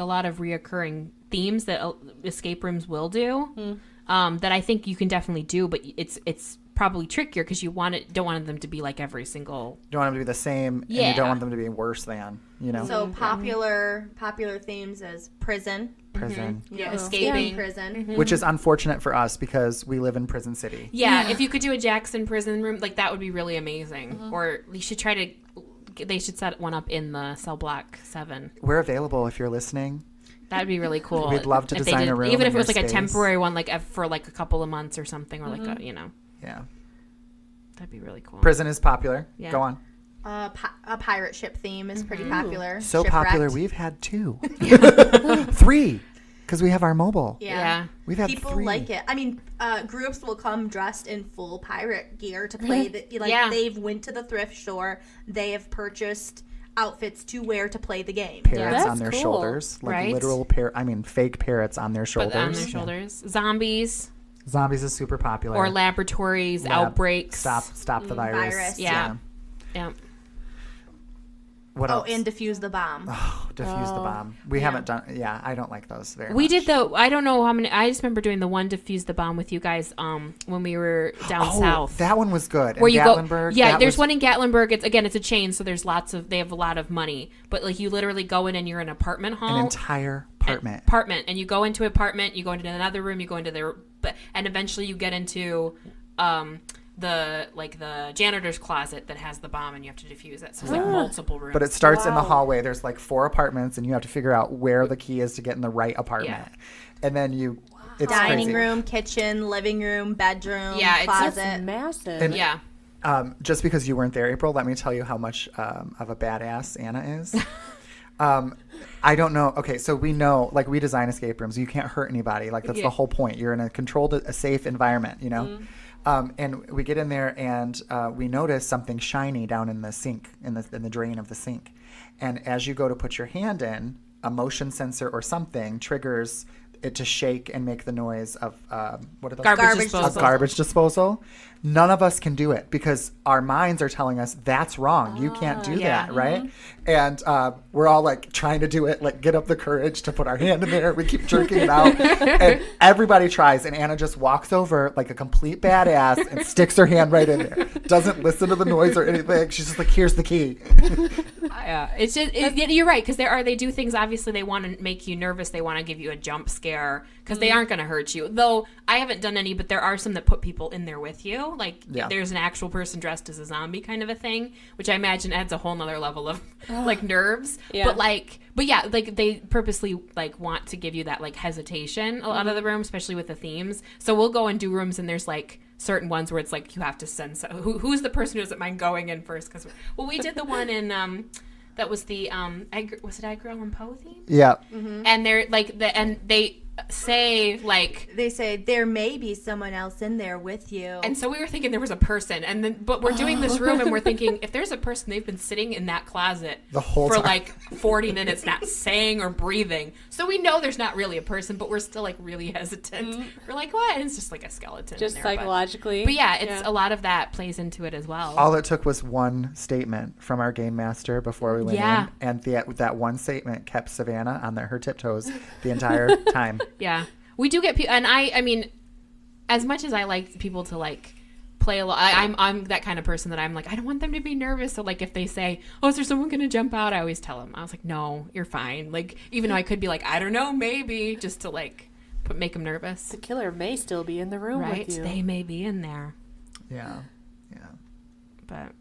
lot of reoccurring themes that escape rooms will do. That I think you can definitely do, but it's probably trickier because you don't want them to be like every single. You don't want them to be the same, and you don't want them to be worse than. So popular themes as prison. Escaping prison, Mm-hmm. Which is unfortunate for us because we live in Prison City. Yeah, if you could do a Jackson prison room, like that would be really amazing. Or you should they should set one up in the cell block 7. We're available if you're listening. That'd be really cool. We'd love to if design a room, even if in it was your like space. a temporary one, like for like a couple of months or something, or like a, Yeah. That'd be really cool. Prison is popular. Yeah. Go on. A pirate ship theme is pretty popular. So Shipwrecked. popular, we've had 2. 3. Because we have our mobile. Yeah. We've had People 3. like it. I mean, groups will come dressed in full pirate gear to play. They've went to the thrift store. They have purchased outfits to wear to play the game. Parrots Yeah. on their That's cool. shoulders. Like Right? literal fake parrots on their shoulders. But on their shoulders. Zombies Zombies is super popular. or laboratories, outbreaks. Stop the virus. Yeah. Yeah. What else? And defuse the bomb. Defuse the bomb. We haven't done. Yeah, I don't like those very much. We did I don't know how many. I just remember doing the one Defuse the Bomb with you guys when we were down south. That one was good. Where in you Gatlinburg, go? Yeah, that there's was- one in Gatlinburg. It's a chain, so there's they have a lot of money. But like you literally go in and you're in an apartment hall. An entire apartment. And you go into an apartment. You go into another room. You go into and eventually you get into the janitor's closet that has the bomb, and you have to defuse it. So it's like multiple rooms. But it starts in the hallway. There's like 4 apartments, and you have to figure out where the key is to get in the right apartment. Yeah. And then it's Dining crazy. room, kitchen, living room, bedroom, Yeah, closet. That's massive. And- yeah. Just because you weren't there, April, let me tell you how much of a badass Anna is. I don't know. Okay, so we know, like, we design escape rooms. You can't hurt anybody. Like, that's the whole point. You're in a controlled, a safe environment, and we get in there, and we notice something shiny down in the sink, in the drain of the sink. And as you go to put your hand in, a motion sensor or something triggers it to shake and make the noise of what are those? Garbage disposal. None of us can do it because our minds are telling us that's wrong. You can't do that, right? And we're all like trying to do it, like get up the courage to put our hand in there. We keep jerking it out, and everybody tries. And Anna just walks over like a complete badass and sticks her hand right in there. Doesn't listen to the noise or anything. She's just like, "Here's the key." Yeah. It's just you're right, because they do things. Obviously, they want to make you nervous. They want to give you a jump scare because they aren't going to hurt you. Though I haven't done any, but there are some that put people in there with you. Like there's an actual person dressed as a zombie kind of a thing, which I imagine adds a whole nother level of like nerves. Yeah. But yeah, like they purposely like want to give you that like hesitation a lot of the rooms, especially with the themes. So we'll go and do rooms, and there's like certain ones where it's like you have to send who's the person who doesn't mind going in first, because we did the one in that was the was it Edgar Allan Poe theme? Yeah. Mm-hmm. And they're like they say there may be someone else in there with you, and so we were thinking there was a person, and then but we're doing this room and we're thinking if there's a person, they've been sitting in that closet the whole for time. like 40 minutes not saying or breathing, so we know there's not really a person, but we're still like really hesitant. We're like, what? And it's just like a skeleton just in there, psychologically, but yeah, it's a lot of that plays into it as well. All it took was one statement from our game master before we went in, and that one statement kept Savannah on her tiptoes the entire time. Yeah. We do get people, and I mean, as much as I like people to like play a lot, I'm that kind of person that I'm like, I don't want them to be nervous. So like if they say, oh, is there someone going to jump out? I always tell them, I was like, no, you're fine. Like, even though I could be like, I don't know, maybe, just to like make them nervous. The killer may still be in the room with you. They may be in there. Yeah. But,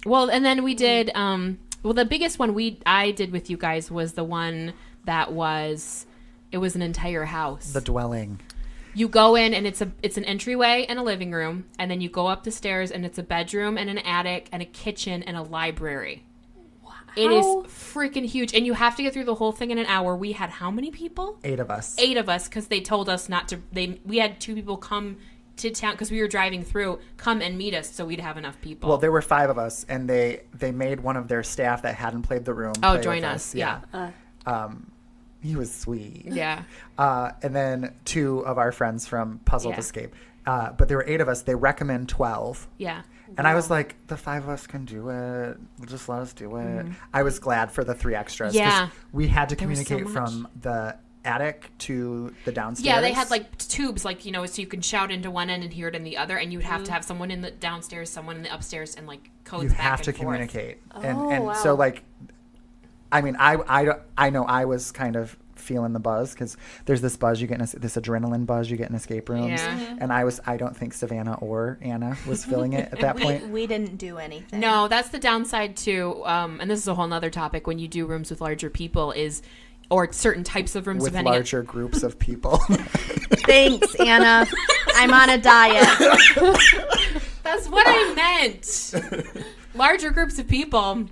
well, and then we did, the biggest one I did with you guys was the one that it was an entire house. The dwelling. You go in and it's an entryway and a living room, and then you go up the stairs and it's a bedroom and an attic and a kitchen and a library. Wow. It is freaking huge, and you have to get through the whole thing in an hour. We had how many people? 8 of us. 8 of us, because they told us not to. We had 2 people come to town because we were driving through, come and meet us so we'd have enough people. Well, there were 5 of us, and they made one of their staff that hadn't played the room join us. Yeah. He was sweet. Yeah. And then 2 of our friends from Puzzled Escape. But there were 8 of us. They recommend 12. Yeah. And I was like, the 5 of us can do it. Just let us do it. I was glad for the 3 extras. Yeah. We had to communicate from the attic to the downstairs. Yeah, they had like tubes, like, so you can shout into one end and hear it in the other, and you would have to have someone in the downstairs, someone in the upstairs, and like codes back and forth. You have to communicate. And so like, I mean, I know I was kind of feeling the buzz, because there's this buzz you get in this adrenaline buzz you get in escape rooms, and I don't think Savannah or Anna was feeling it at that point. We didn't do anything. No, that's the downside too, and this is a whole nother topic when you do rooms with larger people or certain types of rooms with larger groups of people. Thanks, Anna. I'm on a diet. That's what I meant. Larger groups of people.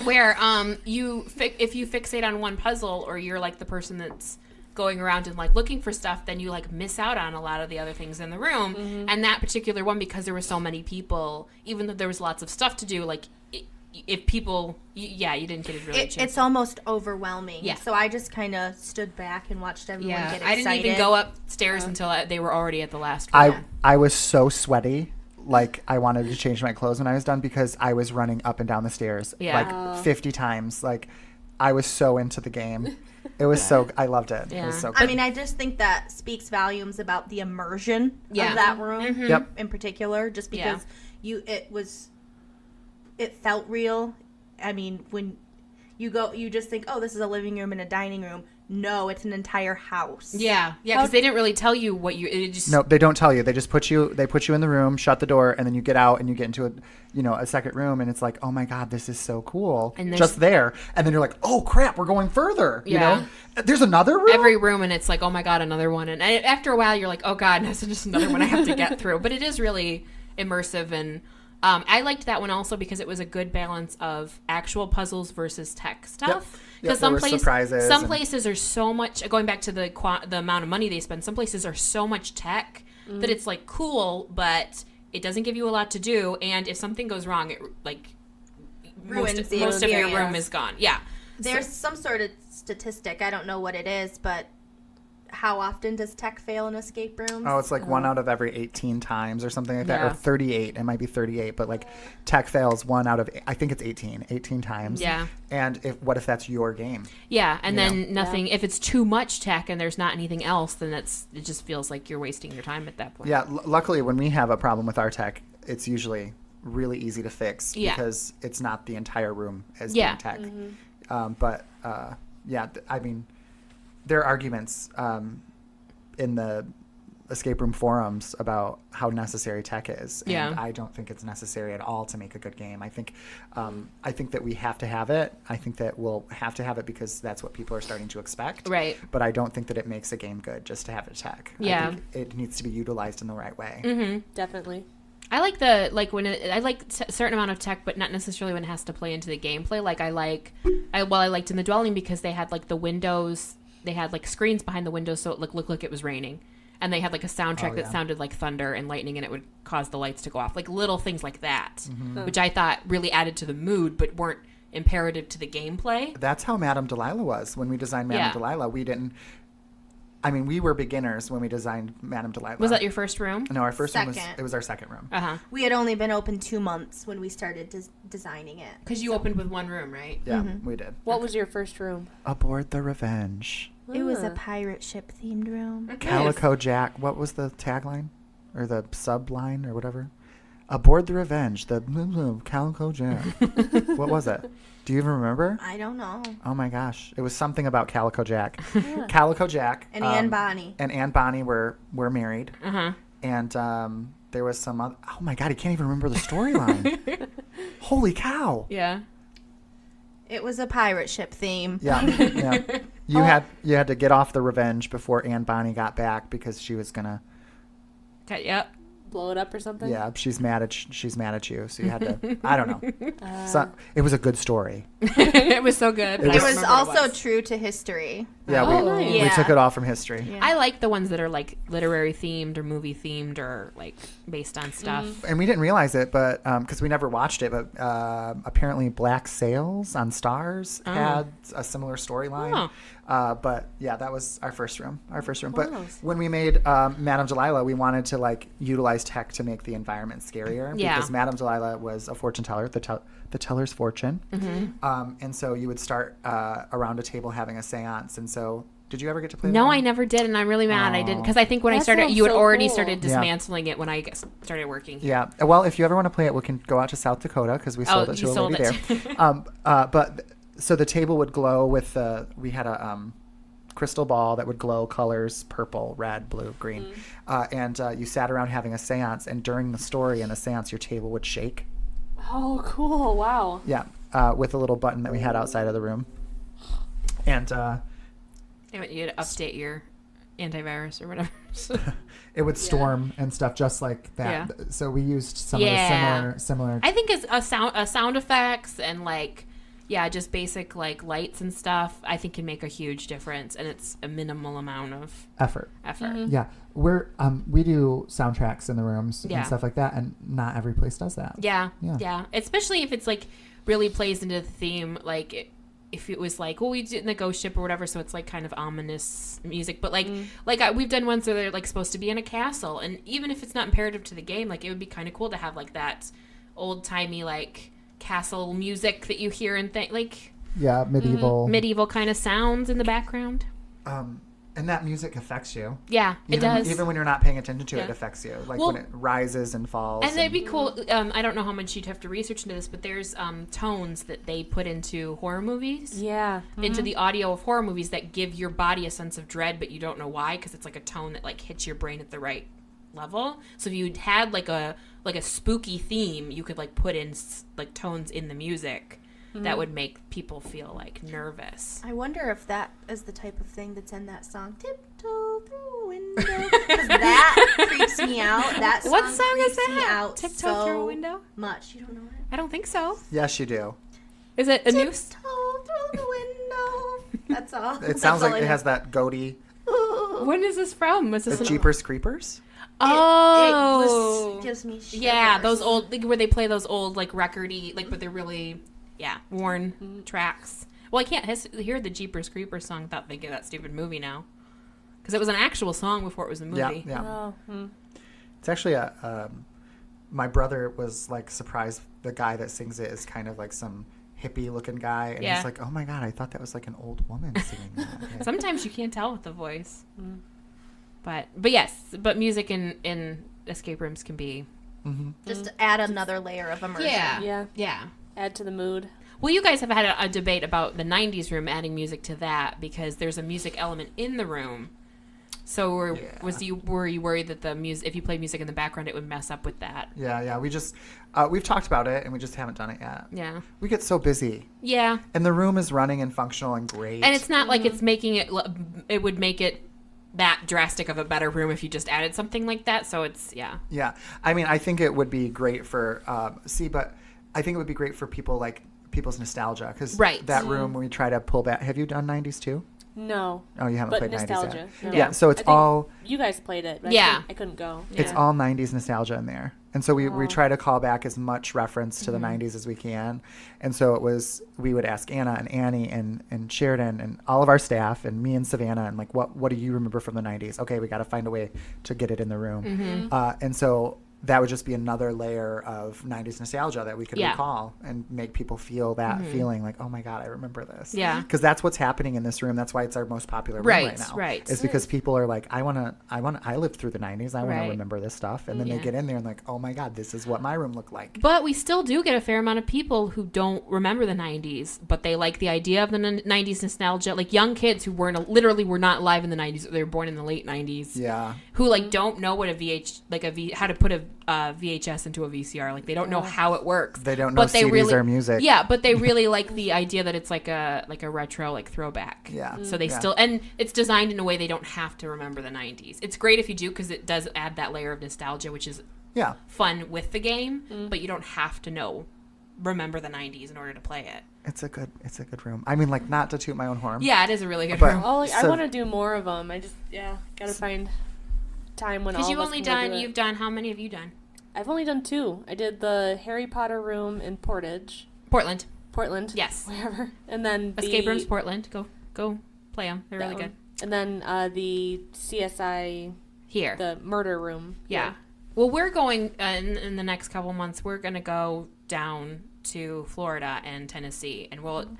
Where if you fixate on one puzzle, or you're like the person that's going around and like looking for stuff, then you like miss out on a lot of the other things in the room. And that particular one, because there were so many people, even though there was lots of stuff to do, like if people, you didn't get a really chance. It's almost overwhelming. Yeah. So I just kind of stood back and watched everyone get excited. I didn't even go upstairs until they were already at the last one. I was so sweaty. Like, I wanted to change my clothes when I was done, because I was running up and down the stairs like 50 times. Like, I was so into the game. It was I loved it. Yeah. It was so good. I mean, I just think that speaks volumes about the immersion of that room in particular, just because it felt real. I mean, when you go, you just think, oh, this is a living room and a dining room. No, it's an entire house. Yeah, because they didn't really tell you what you. No, they don't tell you. They just put you in the room, shut the door, and then you get out and you get into a second room, and it's like, oh my god, this is so cool. And just there, and then you're like, oh crap, we're going further. You know, there's another room. Every room, and it's like, oh my god, another one. And after a while, you're like, oh god, that's just another one I have to get through. But it is really immersive, and I liked that one also because it was a good balance of actual puzzles versus tech stuff. Because some places are so much, going back to the amount of money they spend, some places are so much tech that it's like cool, but it doesn't give you a lot to do, and if something goes wrong, it like most of your room is gone. Yeah. There's some sort of statistic, I don't know what it is, but how often does tech fail in escape rooms? Oh, it's like 1 out of every 18 times or something like that, or 38. It might be 38, but like tech fails 1 out of, I think it's 18 times. Yeah. And what if that's your game? Yeah, and then nothing. If it's too much tech and there's not anything else, then it just feels like you're wasting your time at that point. Yeah. Luckily, when we have a problem with our tech, it's usually really easy to fix because it's not the entire room as Yeah. being tech. I mean, there are arguments in the escape room forums about how necessary tech is, and I don't think it's necessary at all to make a good game. I think that we have to have it. I think that we'll have to have it because that's what people are starting to expect. Right. But I don't think that it makes a game good just to have it tech. Yeah. I think it needs to be utilized in the right way. Mm-hmm. Definitely. I like I like a certain amount of tech, but not necessarily when it has to play into the gameplay. Like I liked in the dwelling because they had like the windows, they had like screens behind the windows, so it looked like it was raining, and they had like a soundtrack that sounded like thunder and lightning, and it would cause the lights to go off, like little things like that, which I thought really added to the mood, but weren't imperative to the gameplay. That's how Madame Delilah was when we designed Madame Delilah. We were beginners when we designed Madame Delilah. Was that your first room? No, our first room was our second room. Uh-huh. We had only been open 2 months when we started designing it. Because you opened with one room, right? Yeah, we did. What was your first room? Aboard the Revenge. It was a pirate ship themed room. Calico Jack. What was the tagline? Or the subline or whatever? Aboard the Revenge. The Calico Jack. What was it? Do you even remember? I don't know. Oh my gosh. It was something about Calico Jack. Calico Jack. And Anne Bonny. And Anne Bonny were married. Uh-huh. And there was some other... Oh my God, I can't even remember the storyline. Holy cow. Yeah. It was a pirate ship theme. Yeah. You had to get off the Revenge before Anne Bonny got back because she was gonna... Okay, yep. Blow it up or something? Yeah, she's mad at you, so you had to... I don't know. So, it was a good story. It was so good. It was also true to history. Yeah, we took it all from history. Yeah. I like the ones that are like literary themed or movie themed or like based on stuff. And we didn't realize it, but because we never watched it, but apparently Black Sails on Stars had a similar storyline. But yeah, that was our first room. But when we made Madame Delilah, we wanted to like utilize tech to make the environment scarier. Because Madame Delilah was a fortune teller, the teller's fortune. And so you would start around a table having a seance. And so, did you ever get to play that? No, I never did, and I'm really mad I didn't. Because I think when I started, you had already started dismantling it when I started working here. Yeah. Well, if you ever want to play it, we can go out to South Dakota because we sold it to a lady there. So the table would glow with we had a crystal ball that would glow colors purple, red, blue, green. And you sat around having a seance, and during the story in the seance, your table would shake. Oh, cool. Wow. Yeah. With a little button that we had outside of the room. And you had to update your antivirus or whatever. It would storm and stuff just like that. Yeah. So we used some of the similar. I think it's a sound effects and like just basic like lights and stuff. I think can make a huge difference, and it's a minimal amount of effort. Yeah, we do soundtracks in the rooms and Yeah. stuff like that, and not every place does that. Yeah. Especially if it's like really plays into the theme, like if it was like, well, we did in the ghost ship or whatever, so it's like kind of ominous music, but like we've done ones where they're like supposed to be in a castle, and even if it's not imperative to the game, like it would be kind of cool to have like that old timey like castle music that you hear and medieval kind of sounds in the background. And that music affects you. Yeah, it does. Even when you're not paying attention to it, it affects you. Like when it rises and falls. And it'd be cool. I don't know how much you'd have to research into this, but there's tones that they put into horror movies. Yeah. Into the audio of horror movies that give your body a sense of dread, but you don't know why, because it's like a tone that like hits your brain at the right level. So if you had like a spooky theme, you could like put in like tones in the music that would make people feel like nervous. I wonder if that is the type of thing that's in that song, Tiptoe Through a Window. Because that creeps me out. That song What song is creeps me that? out Tiptoe Through a Window? much. You don't know it? I don't think so. Yes, you do. Is it a new? Tiptoe through the window. That's all. It sounds like it has that goatee. When is this from? Was this Jeepers Creepers? Oh, it gives me shivers. Yeah, those old like, where they play those old like recordy like, but they're really worn tracks. Well, I can't hear the Jeepers Creepers song without thinking of that stupid movie now, because it was an actual song before it was a movie. Yeah. It's actually my brother was like surprised the guy that sings it is kind of like some hippie looking guy, and he's like, oh my god, I thought that was like an old woman singing that. Sometimes you can't tell with the voice. But yes, music in escape rooms can be Just to add another layer of immersion. Yeah. Add to the mood. Well, you guys have had a debate about the 90s room, adding music to that, because there's a music element in the room. So were you worried that the music, if you played music in the background, it would mess up with that? Yeah. We just we've talked about it and we just haven't done it yet. Yeah. We get so busy. Yeah. And the room is running and functional and great. And it's not like it's making it would make it that drastic of a better room if you just added something like that. So it's Yeah. I mean, I think it would be great for but I think it would be great for people's nostalgia, because that room when we try to pull back. Have you done 90s too? No. Oh, you haven't played nostalgia. 90s yet. No. Yeah, so it's all... You guys played it, but I couldn't go. It's all 90s nostalgia in there. And so we try to call back as much reference to the 90s as we can. And so we would ask Anna and Annie and Sheridan and all of our staff and me and Savannah and like, what do you remember from the 90s? Okay, we got to find a way to get it in the room. And so that would just be another layer of 90s nostalgia that we could recall and make people feel that feeling like, oh my God, I remember this. Yeah. Because that's what's happening in this room. That's why it's our most popular room right now. Right. It's because people are like, I lived through the 90s. I want to remember this stuff. And then they get in there and like, oh my God, this is what my room looked like. But we still do get a fair amount of people who don't remember the 90s, but they like the idea of the 90s nostalgia. Like young kids who were not alive in the 90s. They were born in the late 90s. Yeah. Who like don't know what how to put a VHS into a VCR. Like they don't know how it works. They don't know CDs or music. Yeah, but they really like the idea that it's like a retro like throwback. Yeah. So they still, and it's designed in a way they don't have to remember the 90s. It's great if you do, because it does add that layer of nostalgia, which is fun with the game. But you don't have to remember the 90s in order to play it. It's a good room. I mean, like, not to toot my own horn. Yeah, it is a really good room. I want to do more of them. I just gotta find time when all of us can you've done, how many have you done? I've only done 2. I did the Harry Potter room in Portland. Yes. Wherever. And then Escape Rooms Portland. Go play them. They're really good. And then the CSI here. The murder room. Yeah. Well, we're going in the next couple months. We're going to go down to Florida and Tennessee, and I'm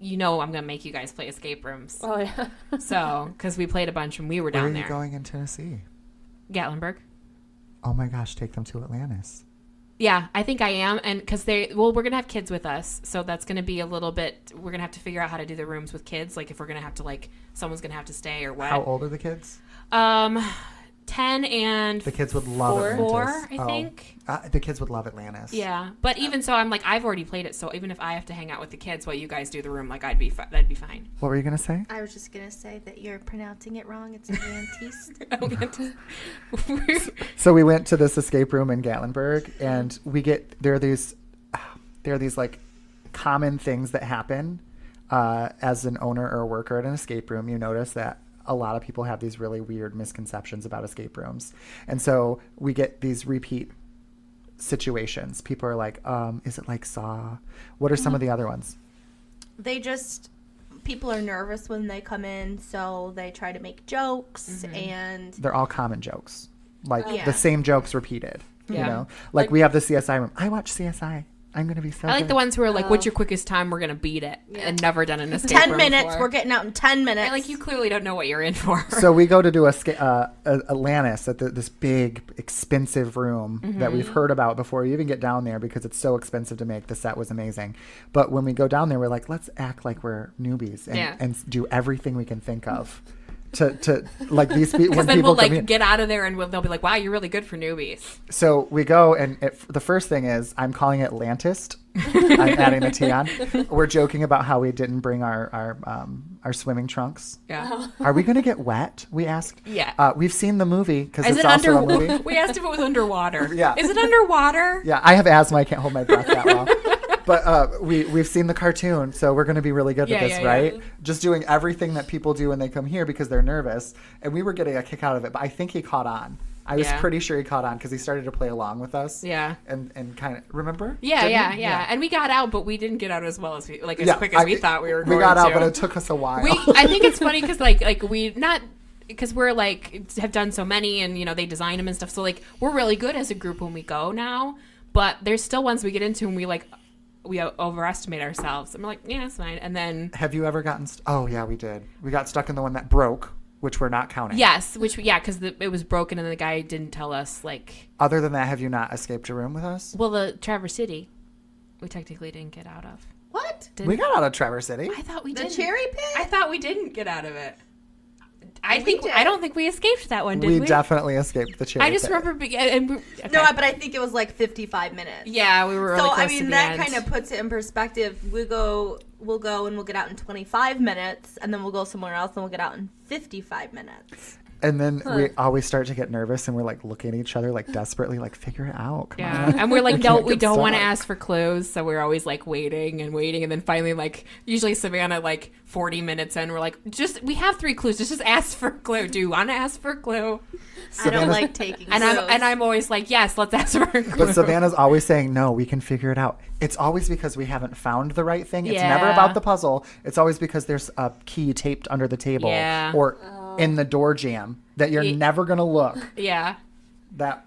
going to make you guys play escape rooms. Oh, yeah. So, because we played a bunch when we were down there. Where are you going in Tennessee? Gatlinburg. Oh my gosh, take them to Atlantis. Yeah, I think I am. And because we're going to have kids with us. So that's going to be a little bit, we're going to have to figure out how to do the rooms with kids. Like if we're going to have to someone's going to have to stay or what. How old are the kids? 10 and the kids would love Atlantis. 4, I think. The kids would love Atlantis. Yeah, but even so, I'm like, I've already played it, so even if I have to hang out with the kids while you guys do the room, like that'd be fine. What were you gonna say? I was just gonna say that you're pronouncing it wrong. It's Atlantis. So we went to this escape room in Gatlinburg, and there are these like common things that happen as an owner or a worker at an escape room. You notice that a lot of people have these really weird misconceptions about escape rooms. And so we get these repeat situations. People are like, is it like Saw? What are some of the other ones? People are nervous when they come in, so they try to make jokes, and they're all common jokes. Like the same jokes repeated, you know? Like we have the CSI room. I watch CSI. I'm going to be so I like good. the ones who are like, what's your quickest time? We're going to beat it. And never done an escape 10 room minutes. before. We're getting out in 10 minutes. Like, you clearly don't know what you're in for. So we go to do Atlantis at this big, expensive room that we've heard about before you even get down there, because it's so expensive to make. The set was amazing. But when we go down there, we're like, let's act like we're newbies and do everything we can think of. To like these people, when then people we'll come get out of there and they'll be like, wow, you're really good for newbies. So we go, and the first thing is I'm calling it Lantist. I'm adding the T on. We're joking about how we didn't bring our swimming trunks. Yeah. Are we going to get wet? We asked. Yeah. We've seen the movie because it's also a movie. We asked if it was underwater. Yeah. Is it underwater? Yeah. I have asthma. I can't hold my breath that well. But we've seen the cartoon, so we're going to be really good at this, right? Yeah. Just doing everything that people do when they come here because they're nervous. And we were getting a kick out of it, but I think he caught on. I was pretty sure he caught on because he started to play along with us. Yeah. And kind of, remember? Yeah. And we got out, but we didn't get out as well as quick as we thought we were going to. We got out, but it took us a while. I think it's funny because because we're like have done so many, and they design them and stuff. So like we're really good as a group when we go now, but there's still ones we get into and we overestimate ourselves. And we're like, yeah, it's fine. And then have you ever gotten? Oh yeah, we did. We got stuck in the one that broke. which we're not counting. Yes, because it was broken and the guy didn't tell us, like... Other than that, have you not escaped a room with us? Well, the Traverse City, we technically didn't get out of. What? We got out of Traverse City. I thought we The did. cherry pit? I thought we didn't get out of it. I did. don't think we escaped that one, did we? We definitely escaped the cherry I just pit. remember... No, but I think it was like 55 minutes. Yeah, we were really So, close I to mean, the that end. kind of puts it in perspective. We'll go and we'll get out in 25 minutes, and then we'll go somewhere else and we'll get out in 55 minutes. And then we always start to get nervous and we're like looking at each other like desperately, like, figure it out. Come on. And we're like, can't we get don't want to stuck. ask for clues, so we're always like waiting, and then finally, like, usually Savannah, like 40 minutes in, we're like, we have 3 clues, just ask for a clue. Do you want to ask for a clue? I don't like taking And I'm always like, yes, let's ask for a clue. But Savannah's always saying, no, we can figure it out. It's always because we haven't found the right thing. It's never Yeah. about the puzzle. It's always because there's a key taped under the table Yeah. or in the door jamb that you're never going to look. Yeah. That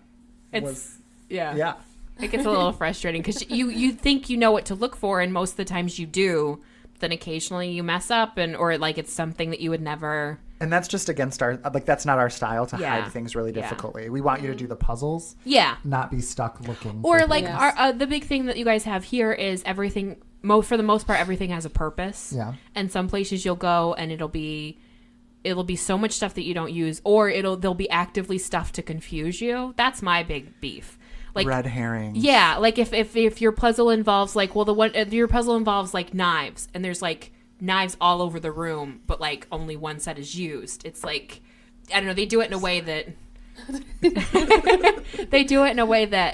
It's was, yeah. yeah. It gets a little frustrating because you think you know what to look for, and most of the times you do. Then occasionally you mess up, or like it's something that you would never. And that's just against that's not our style to Yeah. hide things really Yeah. difficultly. We want you to do the puzzles, Yeah. not be stuck looking. Or for like things. the big thing that you guys have here is everything. For the most part, everything has a purpose. Yeah. And some places you'll go and it'll be so much stuff that you don't use, or there'll be actively stuff to confuse you. That's my big beef. Like red herrings. Yeah, like if your puzzle involves like your puzzle involves like knives, and there's like knives all over the room, but like only one set is used. It's like, I don't know, they do it in a way that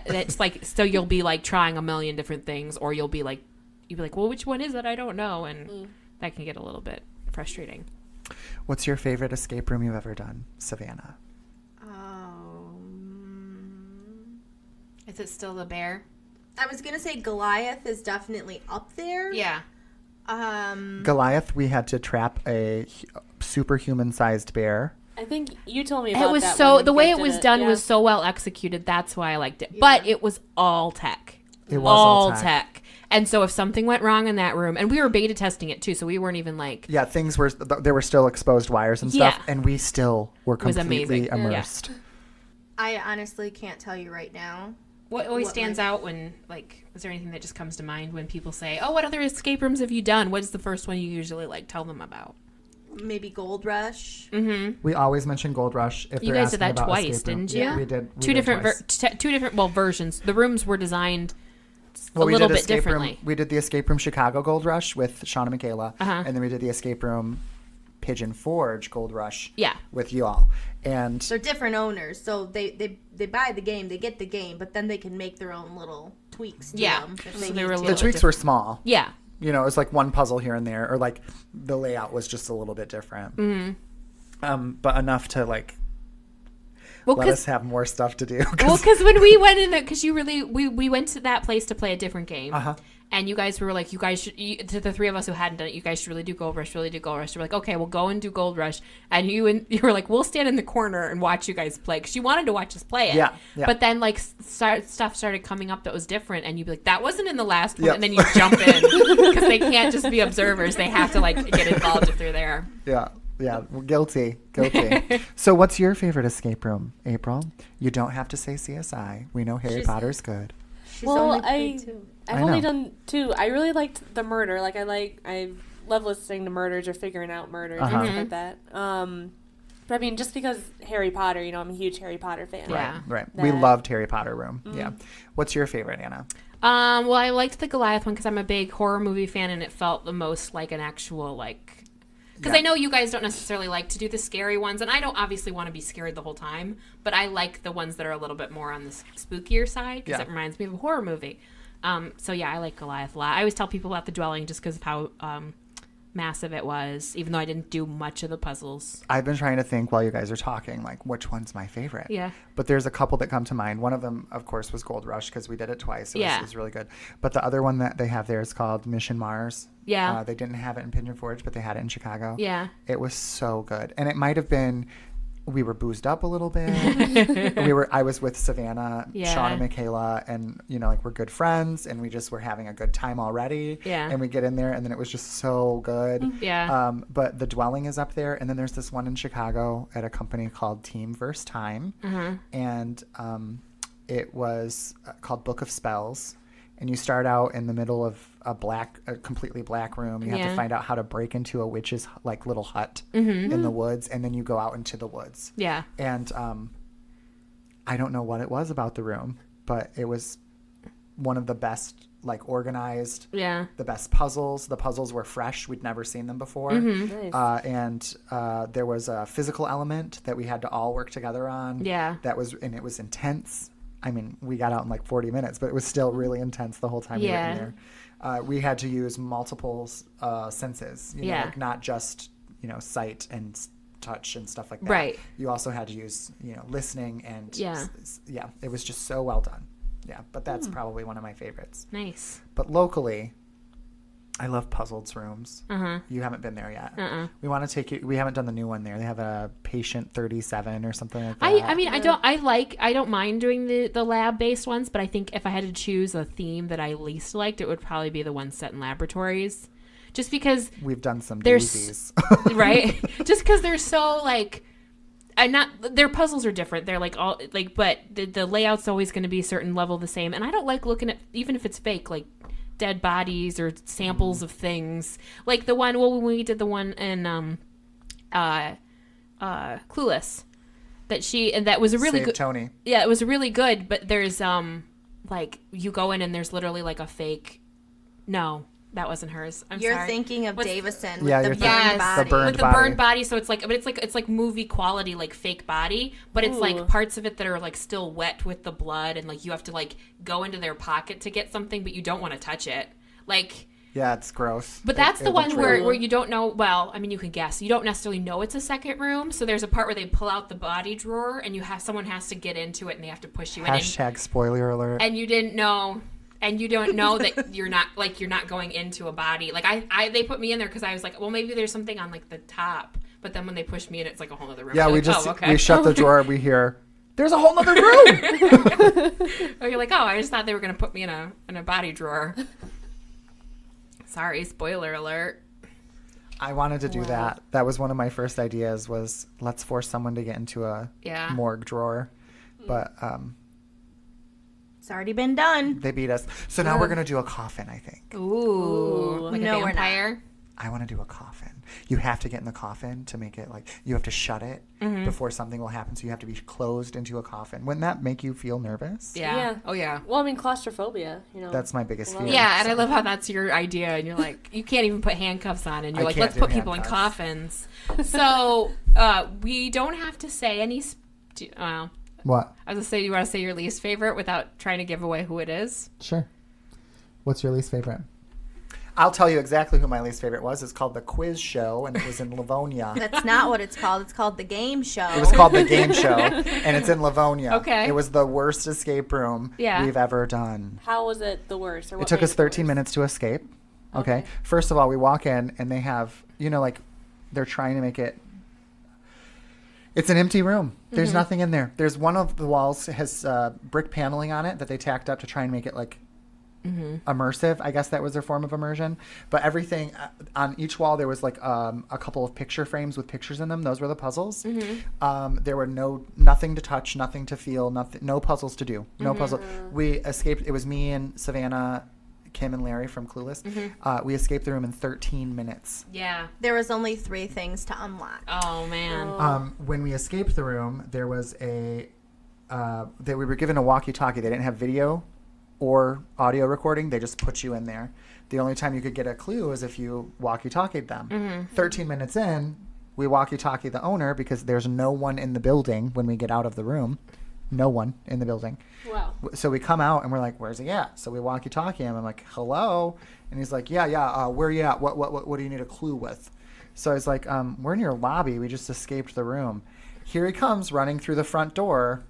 it's like, so you'll be like trying a million different things, or you'll be like, well, which one is it? I don't know, and that can get a little bit frustrating. What's your favorite escape room you've ever done, Savannah? Is it still the bear? I was gonna say Goliath is definitely up there. Yeah. Goliath, we had to trap a superhuman-sized bear. I think you told me about It was that so one the when way Kate it did was done yeah. was so well executed. That's why I liked it. But it was all tech. It was all tech. And so if something went wrong in that room, and we were beta testing it too, so we weren't even like, Yeah, there were still exposed wires and stuff, Yeah. and we still were was completely amazing. immersed. I honestly can't tell you right now. what always What stands might- out when, like, is there anything that just comes to mind when people say, oh, what other escape rooms have you done? What is the first one you usually like tell them about? Maybe Gold Rush. We always mention Gold Rush. If You they're guys did asking that about twice, escape room. didn't you? Yeah, we did. Two different twice. versions. The rooms were designed Well, a we little did bit escape differently. Room, we did the Escape Room Chicago Gold Rush with Sean and Michaela, Uh-huh. and then we did the Escape Room Pigeon Forge Gold Rush Yeah. with you all. And They're different owners, so they buy the game, they get the game, but then they can make their own little tweaks to Yeah. them if So they they need were a to. the little tweaks were small. Yeah. You know, it was like one puzzle here and there, or like the layout was just a little bit different. Mm-hmm. But enough to like Well, let us have more stuff to do. because when we went in, because we went to that place to play a different game, Uh-huh. and you guys were like, to the three of us who hadn't done it, you guys should really do Gold Rush, really do Gold Rush. We're like, okay, we'll go and do Gold Rush, and you were like, we'll stand in the corner and watch you guys play, because you wanted to watch us play it. Yeah, yeah. But then like stuff started coming up that was different, and you'd be like, that wasn't in the last one, Yep. and then you jump in because they can't just be observers; they have to like get involved if they're there. Yeah, we're guilty. So what's your favorite escape room, April? You don't have to say CSI. We know Harry Potter's good. She's Well, only played two. I've I only know. done 2. I really liked the murder. Like I love listening to murders or figuring out murders Uh-huh. and stuff like that. But I mean, just because Harry Potter, you know, I'm a huge Harry Potter fan. Yeah. Right. We That- loved Harry Potter room. Yeah. What's your favorite, Anna? Well, I liked the Goliath one because I'm a big horror movie fan, and it felt the most like an actual like. Because Yeah. I know you guys don't necessarily like to do the scary ones, and I don't obviously want to be scared the whole time, but I like the ones that are a little bit more on the spookier side because Yeah. it reminds me of a horror movie. So yeah, I like Goliath a lot. I always tell people about the dwelling just because of how massive it was, even though I didn't do much of the puzzles. I've been trying to think while you guys are talking, like, which one's my favorite? Yeah. But there's a couple that come to mind. One of them, of course, was Gold Rush because we did it twice. It Yeah. was really good. But the other one that they have there is called Mission Mars. Yeah. They didn't have it in Pigeon Forge, but they had it in Chicago. Yeah. It was so good. And it might have been we were boozed up a little bit. I was with Savannah, Sean, and Michaela, and like we're good friends, and we just were having a good time already. Yeah. And we get in there, and then it was just so good. Yeah. But the dwelling is up there, and then there's this one in Chicago at a company called Team First Time, and it was called Book of Spells. And you start out in the middle of a completely black room. You have to find out how to break into a witch's like little hut in the woods, and then you go out into the woods. Yeah. And I don't know what it was about the room, but it was one of the best, like organized. Yeah. The best puzzles. The puzzles were fresh. We'd never seen them before. Nice. And there was a physical element that we had to all work together on. Yeah. And it was intense. I mean, we got out in like 40 minutes, but it was still really intense the whole time we were in there. We had to use multiple senses, like not just, sight and touch and stuff like that. Right. You also had to use, listening and it was just so well done. Yeah, but that's probably one of my favorites. Nice. But locally, I love Puzzled's rooms. You haven't been there yet. We want to take you. We haven't done the new one there. They have a Patient 37 or something like that. I mean, I don't mind doing the lab based ones, but I think if I had to choose a theme that I least liked, it would probably be the ones set in laboratories, just because we've done some doozies, right? Just because they're so like. Their puzzles are different. They're like all like, but the layout's always going to be a certain level the same, and I don't like looking at, even if it's fake, like dead bodies or samples of things, like the one when we did the one in Clueless, that was a really good Tony. Yeah, it was really good, but there's like you go in and there's literally like a fake. No, that wasn't hers. You're sorry. Thinking of Davison with the burned body. The burned body. So it's like, but it's like movie quality, like fake body, but it's like parts of it that are like still wet with the blood, and like you have to like go into their pocket to get something, but you don't want to touch it. Like, yeah, it's gross. But that's the one where you don't know. Well, I mean, you can guess. You don't necessarily know it's a second room. So there's a part where they pull out the body drawer, and someone has to get into it, and they have to push you in. Hashtag spoiler alert. And you didn't know. And you don't know that you're not going into a body. Like they put me in there because I was like, well, maybe there's something on like the top. But then when they pushed me in, it's like a whole other room. Yeah, we shut the drawer. We hear there's a whole other room. Or you're like, oh, I just thought they were gonna put me in a body drawer. Sorry, spoiler alert. I wanted to do that. That was one of my first ideas. Was let's force someone to get into a morgue drawer, but it's already been done. They beat us. So now we're going to do a coffin, I think. Ooh. Like a vampire? I want to do a coffin. You have to get in the coffin to make it like, you have to shut it before something will happen. So you have to be closed into a coffin. Wouldn't that make you feel nervous? Yeah. Oh, yeah. Well, I mean, claustrophobia, That's my biggest fear. Yeah, and I love how that's your idea. And you're like, you can't even put handcuffs on. And you're like, let's put people in coffins. So we don't have to say any... What? I was going to say, you want to say your least favorite without trying to give away who it is? Sure. What's your least favorite? I'll tell you exactly who my least favorite was. It's called The Quiz Show, and it was in Livonia. That's not what it's called. It's called The Game Show. It was called The Game Show, and it's in Livonia. Okay. It was the worst escape room we've ever done. How was it the worst? Or what it took us 13 minutes to escape. Okay. First of all, we walk in, and they have, like, they're trying to make it... It's an empty room. There's nothing in there. There's one of the walls has brick paneling on it that they tacked up to try and make it like immersive. I guess that was their form of immersion. But everything on each wall, there was like a couple of picture frames with pictures in them. Those were the puzzles. There were nothing to touch, nothing to feel, no puzzles to do. No puzzle. We escaped. It was me and Savannah, Kim and Larry from Clueless. We escaped the room in 13 minutes. Yeah. There was only 3 things to unlock. Oh, man. When we escaped the room, there was we were given a walkie-talkie. They didn't have video or audio recording. They just put you in there. The only time you could get a clue is if you walkie-talkied them. 13 minutes in, we walkie-talkie the owner because there's no one in the building when we get out of the room. No one in the building. Wow. So we come out and we're like, where's he at? So we walkie-talkie him. I'm like, hello? And he's like, yeah. Where are you at? What do you need a clue with? So I was like, we're in your lobby. We just escaped the room. Here he comes running through the front door.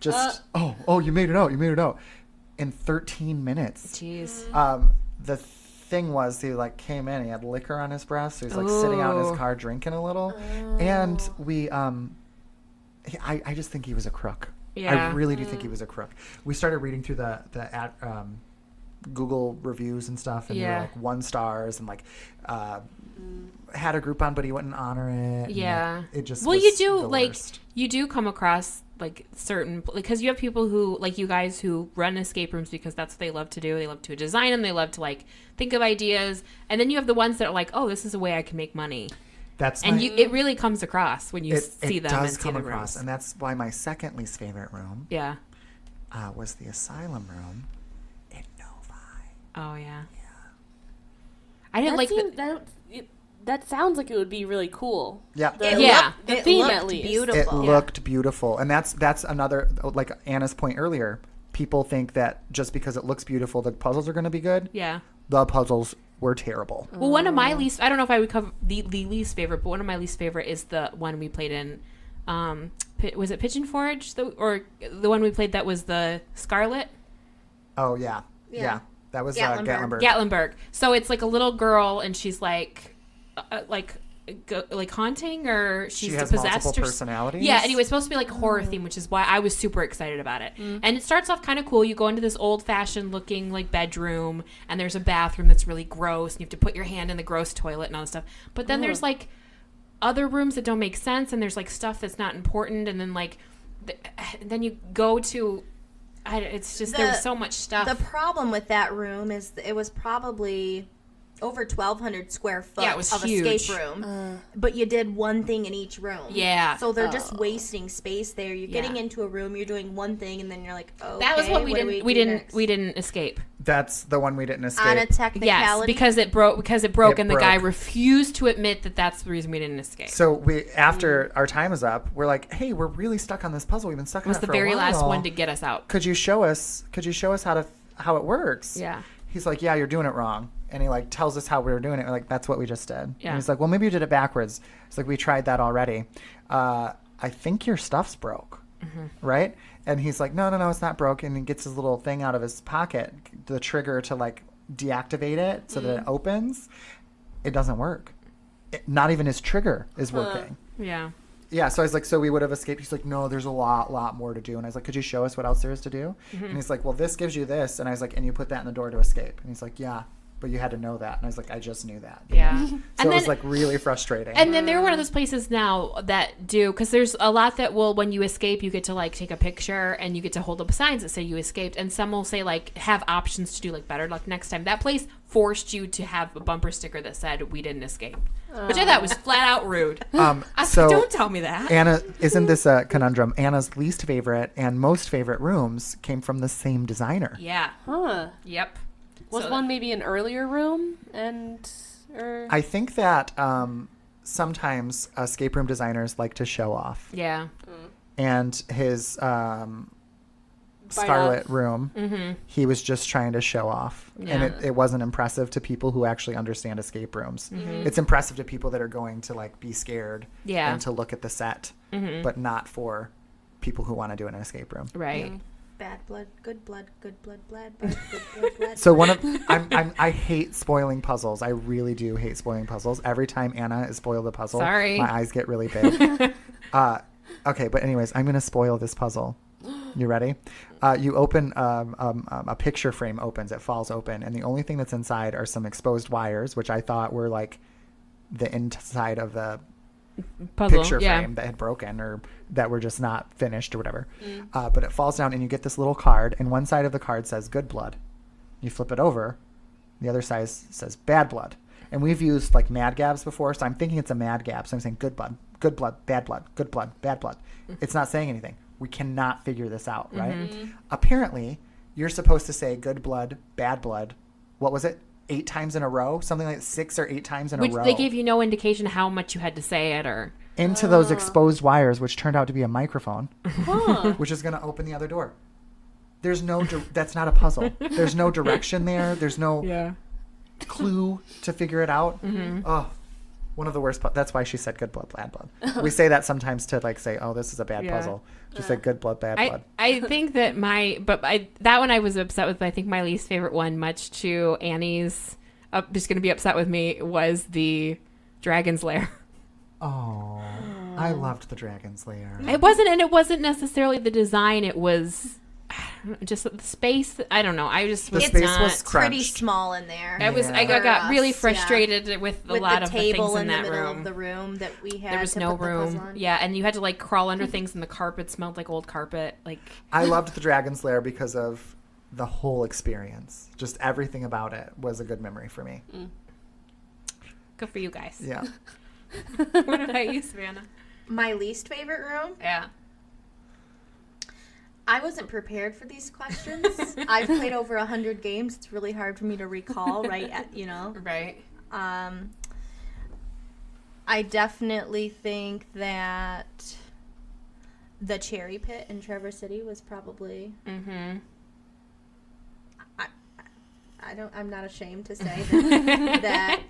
Just, you made it out. In 13 minutes. Jeez. The thing was he like came in, he had liquor on his breath. So he's like sitting out in his car drinking a little. And I just think he was a crook. Yeah. I really do think he was a crook. We started reading through the Google reviews and stuff, and they were like 1 stars and like had a Groupon, but he wouldn't honor it. Yeah. It just well, was you do the like worst. you do come across like certain because you have people who like you guys who run escape rooms because that's what they love to do. They love to design them. They love to like think of ideas, and then you have the ones that are like, oh, this is a way I can make money. It really comes across when you see them. It does come across, and that's why my second least favorite room, was the asylum room in Novi. Oh yeah. I didn't like that. Sounds like it would be really cool. Yeah, the theme at least. Beautiful. It looked beautiful, and that's another like Anna's point earlier. People think that just because it looks beautiful, the puzzles are going to be good. Yeah. The puzzles were terrible. Well, one of my least, I don't know if I would cover the least favorite, but one of my least favorite is the one we played in, was it Pigeon Forge? Or the one we played that was the Scarlet? Oh, yeah. That was Gatlinburg. Gatlinburg. So it's like a little girl and she's like haunting or she's she has possessed multiple or personalities. Yeah, anyway, it's supposed to be like a horror theme, which is why I was super excited about it. And it starts off kind of cool. You go into this old-fashioned looking like bedroom, and there's a bathroom that's really gross, and you have to put your hand in the gross toilet and all this stuff. But then there's like other rooms that don't make sense, and there's like stuff that's not important, and then like then you go to it's just there's so much stuff. The problem with that room is it was probably over 1,200 square foot it was of huge. escape room, but you did one thing in each room. Yeah. So they're just wasting space there. You're getting into a room, you're doing one thing, and then you're like, oh, that was what we didn't escape. That's the one we didn't escape. On a technicality. Yes, because it broke, and the guy refused to admit that that's the reason we didn't escape. So we, after our time is up, we're like, hey, we're really stuck on this puzzle. We've been stuck on it for a while. It was the very last one to get us out. Could you show us how it works? Yeah. He's like, yeah, you're doing it wrong. And he like tells us how we were doing it. We're like, that's what we just did. Yeah. And he's like, well, maybe you did it backwards. It's like, we tried that already. I think your stuff's broke. Right? And he's like, no, it's not broken. And he gets his little thing out of his pocket, the trigger to like deactivate it so that it opens. It doesn't work. Not even his trigger is working. Yeah. Yeah, so I was like, so we would have escaped. He's like, no, there's a lot more to do. And I was like, could you show us what else there is to do? And he's like, well, this gives you this. And I was like, and you put that in the door to escape. And he's like, yeah, but you had to know that. And I was like, I just knew that. Yeah. So it was like really frustrating. And then they're one of those places now that do, because there's a lot that will, when you escape, you get to like take a picture and you get to hold up signs that say you escaped. And some will say like have options to do like better luck next time. That place forced you to have a bumper sticker that said we didn't escape, which I thought was flat out rude. So don't tell me that. Anna, isn't this a conundrum? Anna's least favorite and most favorite rooms came from the same designer. Yeah. Huh. Yep. Was one maybe an earlier room or I think that sometimes escape room designers like to show off. Yeah. And his Scarlet room, he was just trying to show off. Yeah. And it wasn't impressive to people who actually understand escape rooms. It's impressive to people that are going to like be scared and to look at the set, but not for people who want to do an escape room. Right. Bad blood, good blood, good blood, bad blood, good blood, bad. So I hate spoiling puzzles. I really do hate spoiling puzzles. Every time Anna is spoiled a puzzle, Sorry. my eyes get really big. Okay, but anyways, I'm gonna spoil this puzzle. You ready? You open a picture frame opens. It falls open, and the only thing that's inside are some exposed wires, which I thought were like the inside of the Puzzle, picture frame that had broken or that were just not finished or whatever. But it falls down, and you get this little card, and one side of the card says good blood. You flip it over, the other side says bad blood. And we've used like Mad Gabs before, so I'm thinking it's a Mad Gab. So I'm saying good blood, bad blood, good blood, bad blood. It's not saying anything. We cannot figure this out, right? Apparently, you're supposed to say good blood, bad blood. What was it? 8 times in a row? Something like 6 or 8 times in a row. They gave you no indication how much you had to say it or... Into those exposed wires, which turned out to be a microphone, which is going to open the other door. There's no... that's not a puzzle. There's no direction there. There's no clue to figure it out. Oh, one of the worst... that's why she said good blood, bad blood. We say that sometimes to like say, oh, this is a bad puzzle. Just say good blood, bad blood. I think that that one I was upset with, but I think my least favorite one, much to Annie's just going to be upset with me, was the Dragon's Lair. Oh. I loved the Dragon's Lair. It wasn't necessarily the design. It was just the space. I don't know. I just The was space not. was Pretty crunched. small in there. I was. Yeah. I got For really us, frustrated with a With lot the of the table things in in the that middle room. of the room that we had. There was to no put the puzzle room. on. Yeah, and you had to like crawl under things, and the carpet smelled like old carpet. Like I loved the Dragon's Lair because of the whole experience. Just everything about it was a good memory for me. good for you guys. Yeah. What about you, Savannah? My least favorite room. Yeah. I wasn't prepared for these questions. I've played over 100 games. It's really hard for me to recall, right? Right. I definitely think that the Cherry Pit in Traverse City was probably. Mm-hmm. I'm not ashamed to say that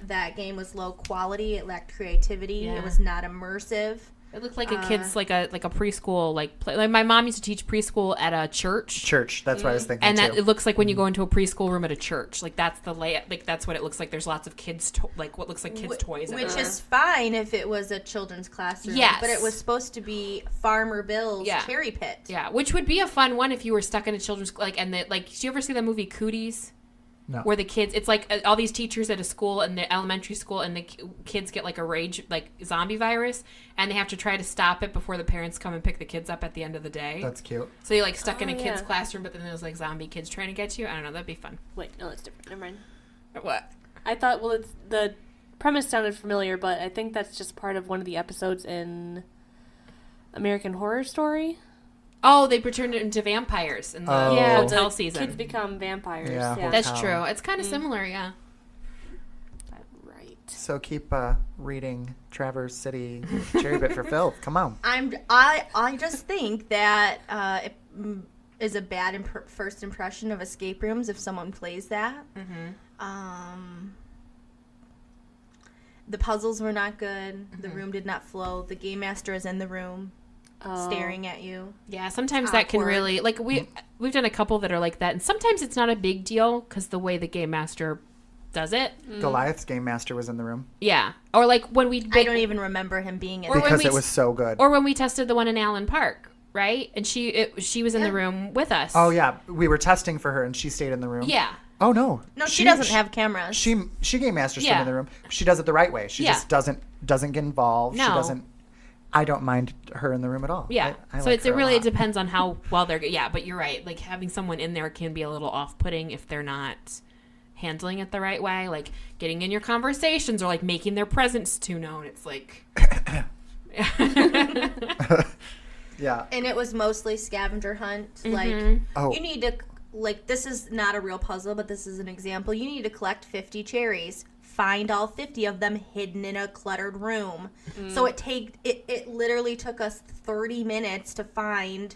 that game was low quality. It lacked creativity. Yeah. It was not immersive. It looked like a kid's like a preschool play. Like my mom used to teach preschool at a church. Church. That's what I was thinking And that too. it looks like when you go into a preschool room at a church. Like that's the layout. Like that's what it looks like. There's lots of kids, what looks like kids' toys. Which everywhere. is fine if it was a children's classroom. Yes. But it was supposed to be Farmer Bill's Yeah. Cherry Pit. Yeah, which would be a fun one if you were stuck in a children's did you ever see the movie Cooties? No. Where the kids, it's like all these teachers at a school in the elementary school, and the kids get like a rage, like zombie virus, and they have to try to stop it before the parents come and pick the kids up at the end of the day. That's cute. So you're like stuck in a kid's yeah. classroom, but then there's like zombie kids trying to get you. I don't know, that'd be fun. Wait, no, that's different. Never mind. What? I thought, well, it's the premise sounded familiar, but I think that's just part of one of the episodes in American Horror Story. Oh, they turned it into vampires in the Oh. Yeah, hotel the season. kids become vampires. Yeah, Yeah, That's Hotel. true. It's kind of similar, yeah. right. So keep reading Traverse City Cherry Pit for Phil. Come on. I just think that it is a bad first impression of escape rooms if someone plays that. The puzzles were not good. The room did not flow. The game master is in the room staring at you. Yeah, sometimes that can Awkward. really we've done a couple that are like that, and sometimes it's not a big deal because the way the game master does it. Goliath's game master was in the room Yeah, or like when we I don't even remember him being in Or when because we it was so good. or when we tested the one in Allen Park, right? And she was in the room with us. Oh yeah, we were testing for her and she stayed in the room. Yeah. Oh no. No, she doesn't have cameras. She game masters Yeah. in the room. She does it the right way. She Yeah. just doesn't get involved. No. She doesn't. I don't mind her in the room at all. Yeah. I So like her a it lot. depends on how well they're. Yeah, but you're right. Like having someone in there can be a little off-putting if they're not handling it the right way, like getting in your conversations or like making their presence too known. It's like. Yeah. And it was mostly scavenger hunt. Like, Oh. you need to, like, this is not a real puzzle, but this is an example. You need to collect 50 cherries. Find all 50 of them hidden in a cluttered room. So it literally took us 30 minutes to find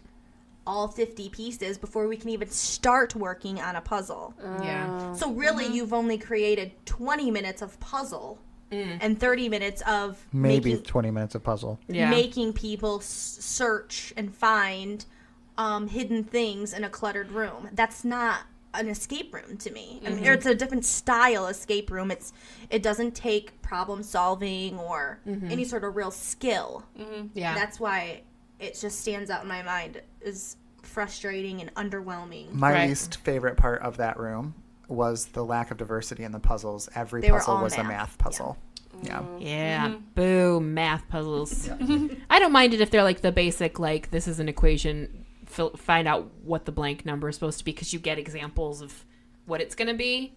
all 50 pieces before we can even start working on a puzzle. Yeah. So really, you've only created 20 minutes of puzzle and 30 minutes of Maybe making 20 minutes of puzzle. Yeah. making people search and find hidden things in a cluttered room. That's not an escape room to me. I mean, it's a different style escape room. It doesn't take problem solving or any sort of real skill. Yeah. That's why it just stands out in my mind as frustrating and underwhelming. My Right. least favorite part of that room was the lack of diversity in the puzzles. Every They were puzzle all was a math. math puzzle. Yeah. Yeah. Boo, math puzzles. I don't mind it if they're like the basic, like this is an equation, find out what the blank number is supposed to be because you get examples of what it's going to be.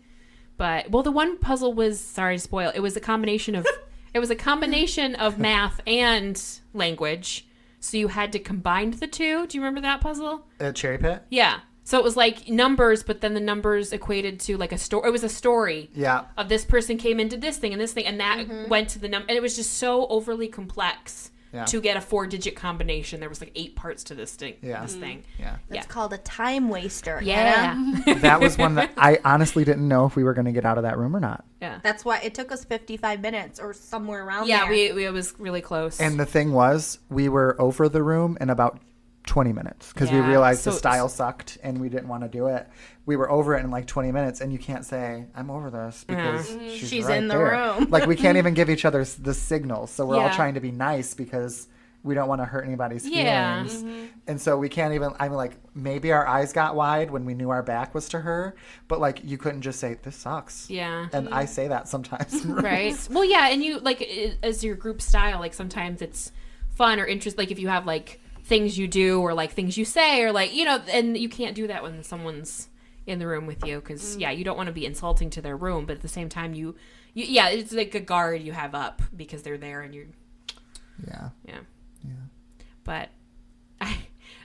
But, well, the one puzzle was, sorry to spoil, it was a combination of math and language. So you had to combine the two. Do you remember that puzzle? Cherry Pit? Yeah. So it was like numbers, but then the numbers equated to like a story. It was a story. Yeah. Of this person came into this thing and this thing, and that went to the number. And it was just so overly complex to get a 4-digit combination. There was like 8 parts to this thing. Yeah. This thing. Yeah. That's called a time waster. Yeah. Hannah. That was one that I honestly didn't know if we were going to get out of that room or not. Yeah. That's why it took us 55 minutes or somewhere around Yeah, there. we it was really close. And the thing was, we were over the room in about 20 minutes because we realized the style sucked and we didn't want to do it. We were over it in like 20 minutes, and you can't say, I'm over this because she's right in the there. room. Like, we can't even give each other the signals. So we're all trying to be nice because we don't want to hurt anybody's feelings. And so we can't even, I mean, like, maybe our eyes got wide when we knew our back was to her, but like, you couldn't just say, this sucks. Yeah. And I say that sometimes. Right. Well, yeah. And you, like, as your group style, like, sometimes it's fun or interest. Like, if you have, like, things you do or, like, things you say or, like, you know, and you can't do that when someone's in the room with you because, you don't want to be insulting to their room. But at the same time, you it's like a guard you have up because they're there and you're. Yeah. Yeah. But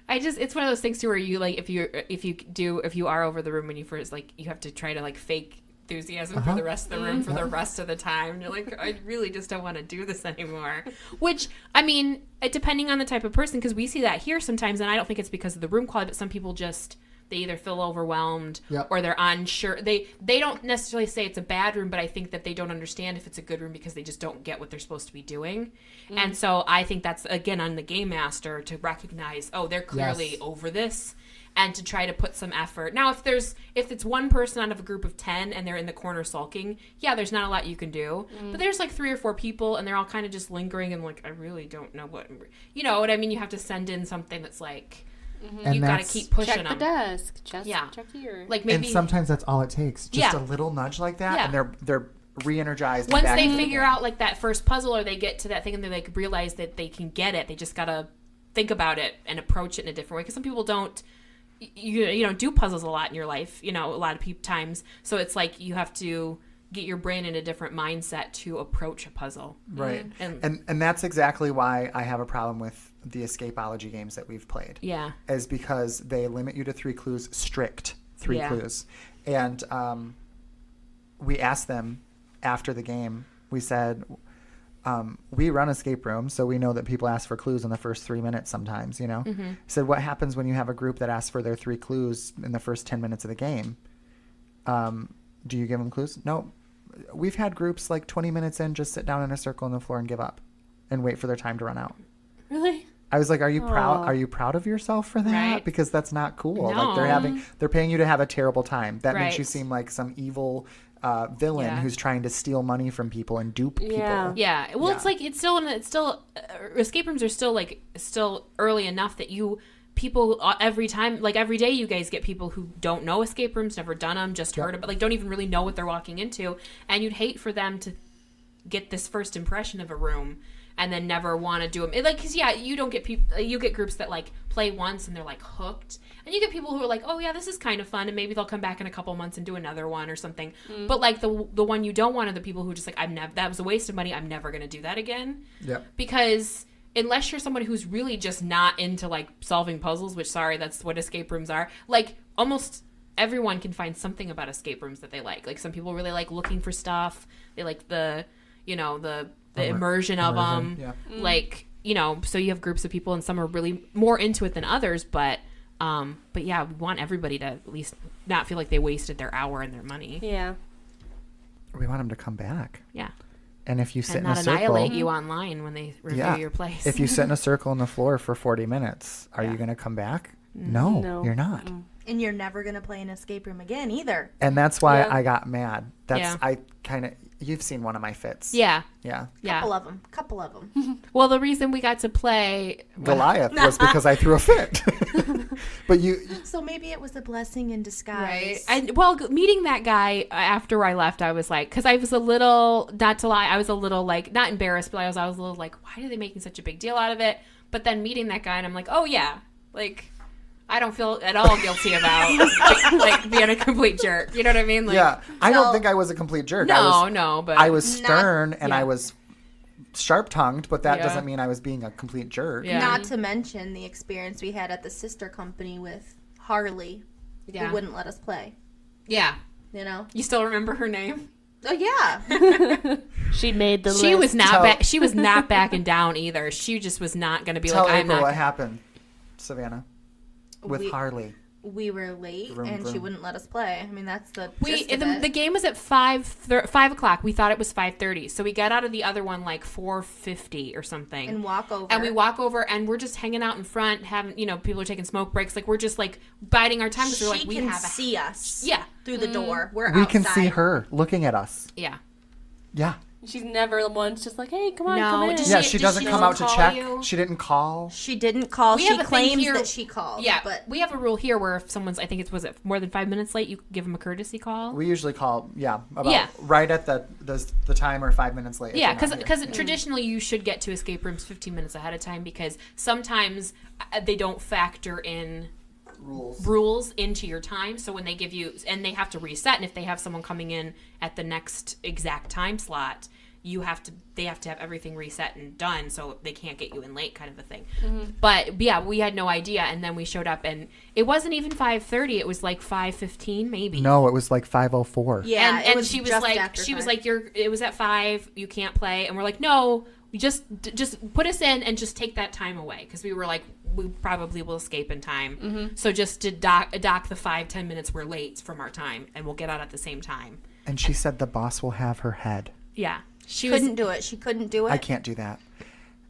I just, it's one of those things too where you like if you are over the room when you first, like, you have to try to like fake enthusiasm for the rest of the room for the rest of the time, and you're like, I really just don't want to do this anymore. Which, I mean, depending on the type of person, because we see that here sometimes, and I don't think it's because of the room quality, but some people just, they either feel overwhelmed or they're unsure. They don't necessarily say it's a bad room, but I think that they don't understand if it's a good room because they just don't get what they're supposed to be doing. And so I think that's, again, on the game master to recognize, oh, they're clearly over this, and to try to put some effort. Now, if it's one person out of a group of 10 and they're in the corner sulking, there's not a lot you can do. But there's like 3 or 4 people and they're all kind of just lingering and like, I really don't know what, you know what I mean? You have to send in something that's like, you've got to keep pushing them. Check the desk. Check here. Like maybe, and sometimes that's all it takes. Just a little nudge like that, and they're re-energized. Once they figure out like that first puzzle, or they get to that thing and they like realize that they can get it, they just got to think about it and approach it in a different way. Because some people don't, you don't do puzzles a lot in your life, a lot of times. So it's like you have to get your brain in a different mindset to approach a puzzle. Right. And that's exactly why I have a problem with the escapology games that we've played. Yeah. Is because they limit you to 3 clues, strict 3 clues. And we asked them after the game, we said, we run escape rooms, so we know that people ask for clues in the first 3 minutes sometimes, Said, what happens when you have a group that asks for their 3 clues in the first 10 minutes of the game? Do you give them clues? No. We've had groups like 20 minutes in just sit down in a circle on the floor and give up and wait for their time to run out. Really? I was like, are you proud? Are you proud of yourself for that? Right. Because that's not cool. No. Like they're paying you to have a terrible time. That makes you seem like some evil villain who's trying to steal money from people and dupe people. Yeah. Well, it's like, it's still escape rooms are still early enough that people every time, like every day, you guys get people who don't know escape rooms, never done them, just heard about, like don't even really know what they're walking into, and you'd hate for them to get this first impression of a room and then never want to do them. Like, cause you don't get people, you get groups that like play once and they're like hooked, and you get people who are like, oh yeah, this is kind of fun, and maybe they'll come back in a couple months and do another one or something. But like the one you don't want are the people who are just like, that was a waste of money, I'm never gonna do that again. Because unless you're someone who's really just not into like solving puzzles, which that's what escape rooms are, like almost everyone can find something about escape rooms that they like. Like some people really like looking for stuff, they like the immersion of them. Like, so you have groups of people and some are really more into it than others, but yeah, we want everybody to at least not feel like they wasted their hour and their money. Yeah. We want them to come back. Yeah. And if you sit and in a not circle, annihilate you online when they review your place. If you sit in a circle on the floor for 40 minutes, are you going to come back? No, you're not. And you're never going to play an escape room again either. And that's why I got mad. You've seen one of my fits. Yeah. Couple of them. Well, the reason we got to play Goliath was because I threw a fit. But so maybe it was a blessing in disguise. Right. And meeting that guy after I left, I was like, because I was a little, not to lie, I was a little like, not embarrassed, but I was a little like, why are they making such a big deal out of it? But then meeting that guy, and I'm like, oh yeah, like, I don't feel at all guilty about like being a complete jerk. You know what I mean? Like, I don't think I was a complete jerk. But I was stern and I was sharp-tongued, but that doesn't mean I was being a complete jerk. Yeah. Not to mention the experience we had at the sister company with Harley, who wouldn't let us play. Yeah. You still remember her name? Oh yeah. She made the list. She was not backing down either. She just was not going to be Tell like, April what happened, Savannah, with Harley. we were late Vroom, and she vroom. wouldn't let us play. I mean, that's the We gist of it. the game was at 5 o'clock. We thought it was 5:30, so we got out of the other one like 4:50 or something. And walk over. And we walk over, and we're just hanging out in front, having people are taking smoke breaks. Like we're just like biding our time because we're like we can have see us. Yeah. Through the door. We're We outside. can see her looking at us. Yeah. Yeah. She's never once just like, hey, come on, No, come in. does Yeah, She- she did doesn't she come out to call check. you? She didn't call. She didn't call. We She have a thing claims here- that she called. Yeah, But we have a rule here where if someone's, I think was it more than 5 minutes late, you give them a courtesy call. We usually call, about Yeah. right at the time or 5 minutes late. if Yeah, you're not because here. traditionally you should get to escape rooms 15 minutes ahead of time because sometimes they don't factor in rules into your time. So when they give you, and they have to reset, and if they have someone coming in at the next exact time slot, they have to have everything reset and done so they can't get you in late, kind of a thing. But yeah, we had no idea, and then we showed up and it wasn't even 5:30, it was like 5:15 maybe. No, it was like 5:04. yeah, and it was she was just like after she was 5. like it was at 5, you can't play, and we're like, no, we just put us in and just take that time away, because we were like, we probably will escape in time, so just to dock the 5-10 minutes we're late from our time, and we'll get out at the same time. And she said the boss will have her head. Yeah, she couldn't do it. She couldn't do it. I can't do that.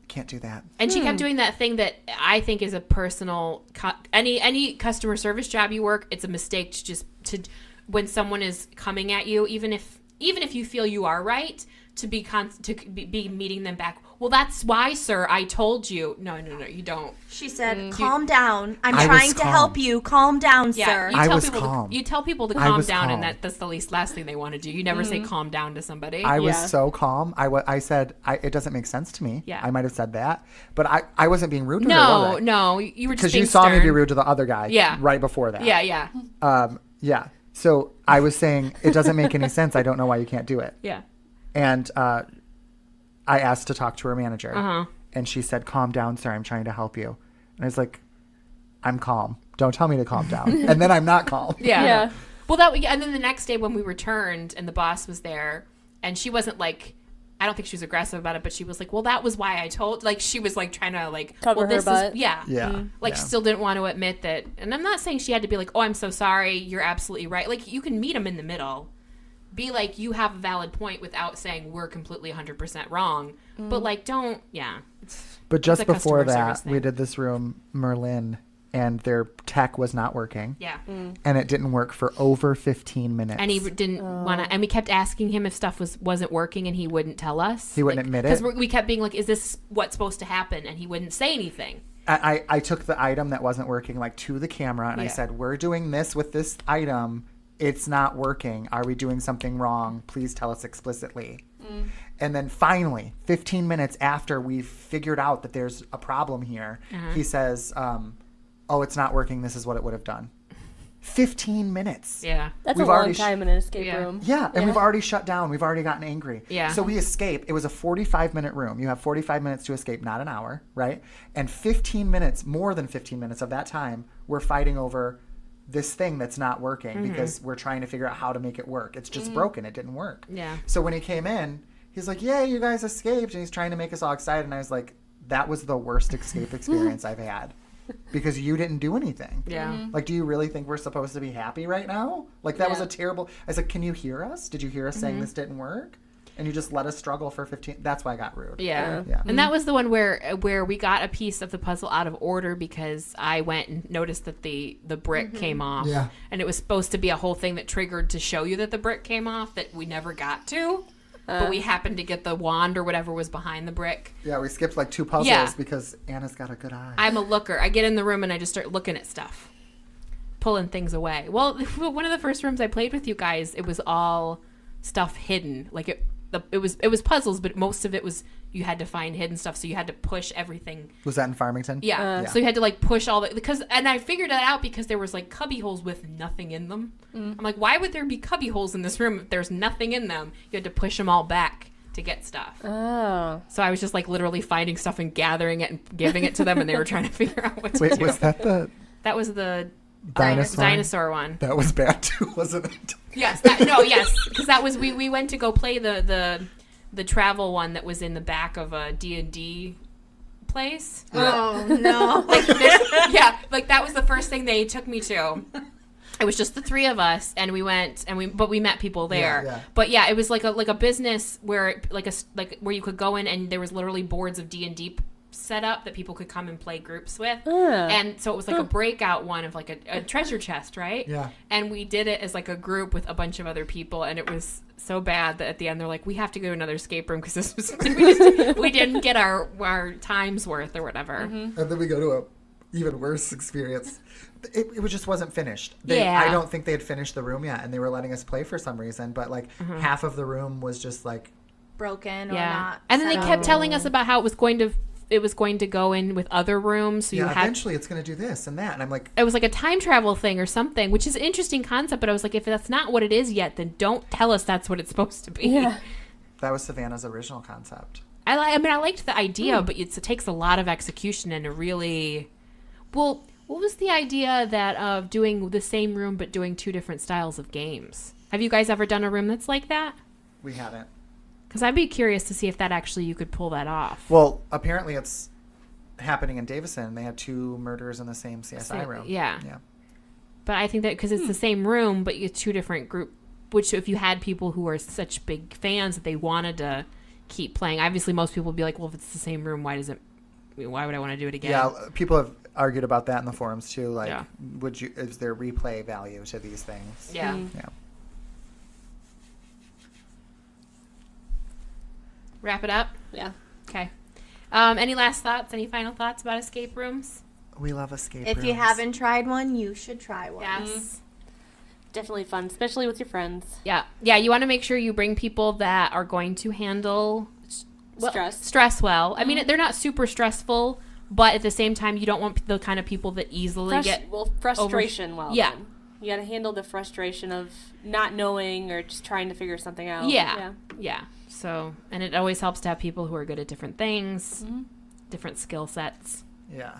Can't do that. and she kept doing that thing that I think is a personal any customer service job you work, it's a mistake to when someone is coming at you, even if you feel you are right, to be meeting them back. Well, that's why, sir, I told you. No, you don't. She said, "Calm down. I'm I was trying to calm. help you. Calm down, Yeah, sir." I was people calm. you tell people to I calm was down, calm. and that's the last thing they want to do. You never say calm down to somebody. I was Yeah. so calm. I said, it doesn't make sense to me. Yeah. I might have said that. But I wasn't being rude to her, was I? no, you were just Because being you saw me be stern. rude to the other guy Yeah. right before that. Yeah. Yeah. So I was saying, it doesn't make any sense. I don't know why you can't do it. Yeah. And I asked to talk to her manager. Uh-huh. And she said, calm down, sir. I'm trying to help you. And I was like, I'm calm. Don't tell me to calm down. And then I'm not calm. Yeah. Yeah. Well, and then the next day when we returned and the boss was there, and she wasn't like, I don't think she was aggressive about it, but she was like, well, that was why I told, like, she was like trying to like Cover well, her this butt. is, yeah. Yeah. Like, yeah. still didn't want to admit that. And I'm not saying she had to be like, oh, I'm so sorry. You're absolutely right. Like, you can meet them in the middle. Be like, you have a valid point without saying we're completely 100% wrong. But like, don't, yeah. But just It's a before customer that, service we thing. did this room, Merlin, and their tech was not working. Yeah. And it didn't work for over 15 minutes. And he didn't want to, and we kept asking him if stuff wasn't working, and he wouldn't tell us. He wouldn't admit it? Because we kept being like, is this what's supposed to happen? And he wouldn't say anything. I took the item that wasn't working like to the camera, and I Yeah. said, we're doing this with this item. It's not working. Are we doing something wrong? Please tell us explicitly. And then finally, 15 minutes after we figured out that there's a problem here, he says, oh, it's not working. This is what it would have done. 15 minutes. Yeah. That's We've a long already time in an escape Yeah. room. Yeah, and we've already shut down. We've already gotten angry. Yeah. So we escape. It was a 45-minute room. You have 45 minutes to escape, not an hour, right? And 15 minutes, more than 15 minutes of that time, we're fighting over this thing that's not working because we're trying to figure out how to make it work. It's just broken. It didn't work. Yeah. So when he came in, he's like, "Yeah, you guys escaped," and he's trying to make us all excited. And I was like, "That was the worst escape experience I've had." Because you didn't do anything. Yeah. Like, do you really think we're supposed to be happy right now? Like, that was Yeah. a terrible... I said, can you hear us? Did you hear us saying this didn't work? And you just let us struggle for 15... That's why I got rude. Yeah. Yeah. And that was the one where we got a piece of the puzzle out of order because I went and noticed that the brick came off. Yeah. And it was supposed to be a whole thing that triggered to show you that the brick came off that we never got to. But we happened to get the wand or whatever was behind the brick. Yeah, we skipped like 2 puzzles Yeah. because Anna's got a good eye. I'm a looker. I get in the room and I just start looking at stuff, pulling things away. Well, one of the first rooms I played with you guys, it was all stuff hidden. Like it was puzzles, but most of it was you had to find hidden stuff. So you had to push everything. Was that in Farmington? Yeah. So you had to like push all the and I figured that out because there was like cubby holes with nothing in them. I'm like, why would there be cubby holes in this room if there's nothing in them? You had to push them all back to get stuff. Oh. So I was just like literally finding stuff and gathering it and giving it to them, and they were trying to figure out what to Wait, do. was that the That was the dinosaur? dinosaur one. That was bad too, wasn't it? Yes, because that was we went to go play the travel one that was in the back of a D&D place. Oh no. Like that was the first thing they took me to. It was just the three of us, and we went, but we met people there. Yeah. But yeah, it was like a business where where you could go in, and there was literally boards of D&D set up that people could come and play groups with. And so it was like a breakout one of like a treasure chest, right? Yeah. And we did it as like a group with a bunch of other people, and it was so bad that at the end they're like, we have to go to another escape room because this was we didn't get our time's worth or whatever. And then we go to a even worse experience. It just wasn't finished. Yeah. I don't think they had finished the room yet, and they were letting us play for some reason. But like half of the room was just like broken or not. And then they set kept up. telling us about how it was going to go in with other rooms. So eventually it's going to do this and that. And I'm like, it was like a time travel thing or something, which is an interesting concept. But I was like, if that's not what it is yet, then don't tell us that's what it's supposed to be. Yeah. that was Savannah's original concept. I liked the idea, but it takes a lot of execution and a really well. What was the idea that of doing the same room but doing two different styles of games? Have you guys ever done a room that's like that? We haven't. Because I'd be curious to see if that actually you could pull that off. Well, apparently it's happening in Davison. They had 2 murders in the same CSI room. Yeah. Yeah. But I think that because it's the same room, but it's 2 different group. Which if you had people who are such big fans that they wanted to keep playing, obviously most people would be like, well, if it's the same room, why would I want to do it again? Yeah, people have argued about that in the forums too. Like, Yeah. is there replay value to these things? Yeah. Yeah. Wrap it up? Yeah. Okay. Any last thoughts? Any final thoughts about escape rooms? We love escape If rooms. you haven't tried one, you should try one. Yes. Definitely fun, especially with your friends. Yeah. Yeah, you want to make sure you bring people that are going to handle stress well. I mean, they're not super stressful, but at the same time, you don't want the kind of people that easily get frustration. Yeah. Then. You got to handle the frustration of not knowing or just trying to figure something out. Yeah. So, and it always helps to have people who are good at different things, different skill sets. Yeah.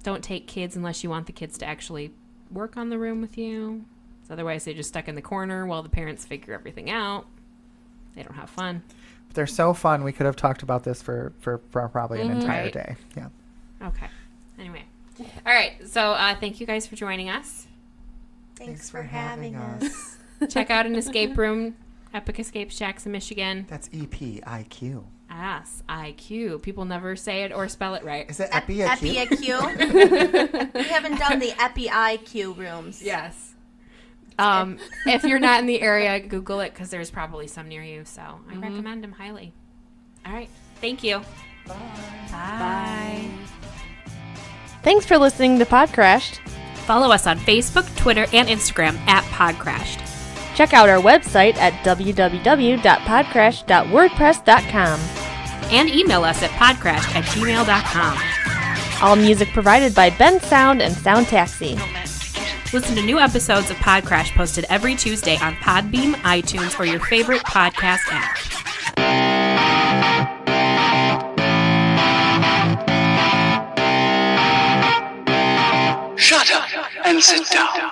Don't take kids unless you want the kids to actually work on the room with you. So otherwise, they're just stuck in the corner while the parents figure everything out. They don't have fun. But they're so fun. We could have talked about this for probably an entire Right. day. Yeah. Okay. Anyway. All right. So thank you guys for joining us. Thanks for having us. Check out an escape room, Epic Escape Shacks in Michigan. That's EpIQ. Yes, IQ. People never say it or spell it right. Is it EpIQ? EpIQ. We haven't done the EpIQ rooms. Yes. If you're not in the area, Google it because there's probably some near you. So I recommend them highly. All right. Thank you. Bye. Thanks for listening to Podcrashed. Follow us on Facebook, Twitter, and Instagram @Podcrashed. Check out our website at www.podcrash.wordpress.com. And email us at podcrash@gmail.com. All music provided by Ben Sound and Sound Taxi. Listen to new episodes of Podcrash posted every Tuesday on Podbeam, iTunes, or your favorite podcast app. Shut up and sit down.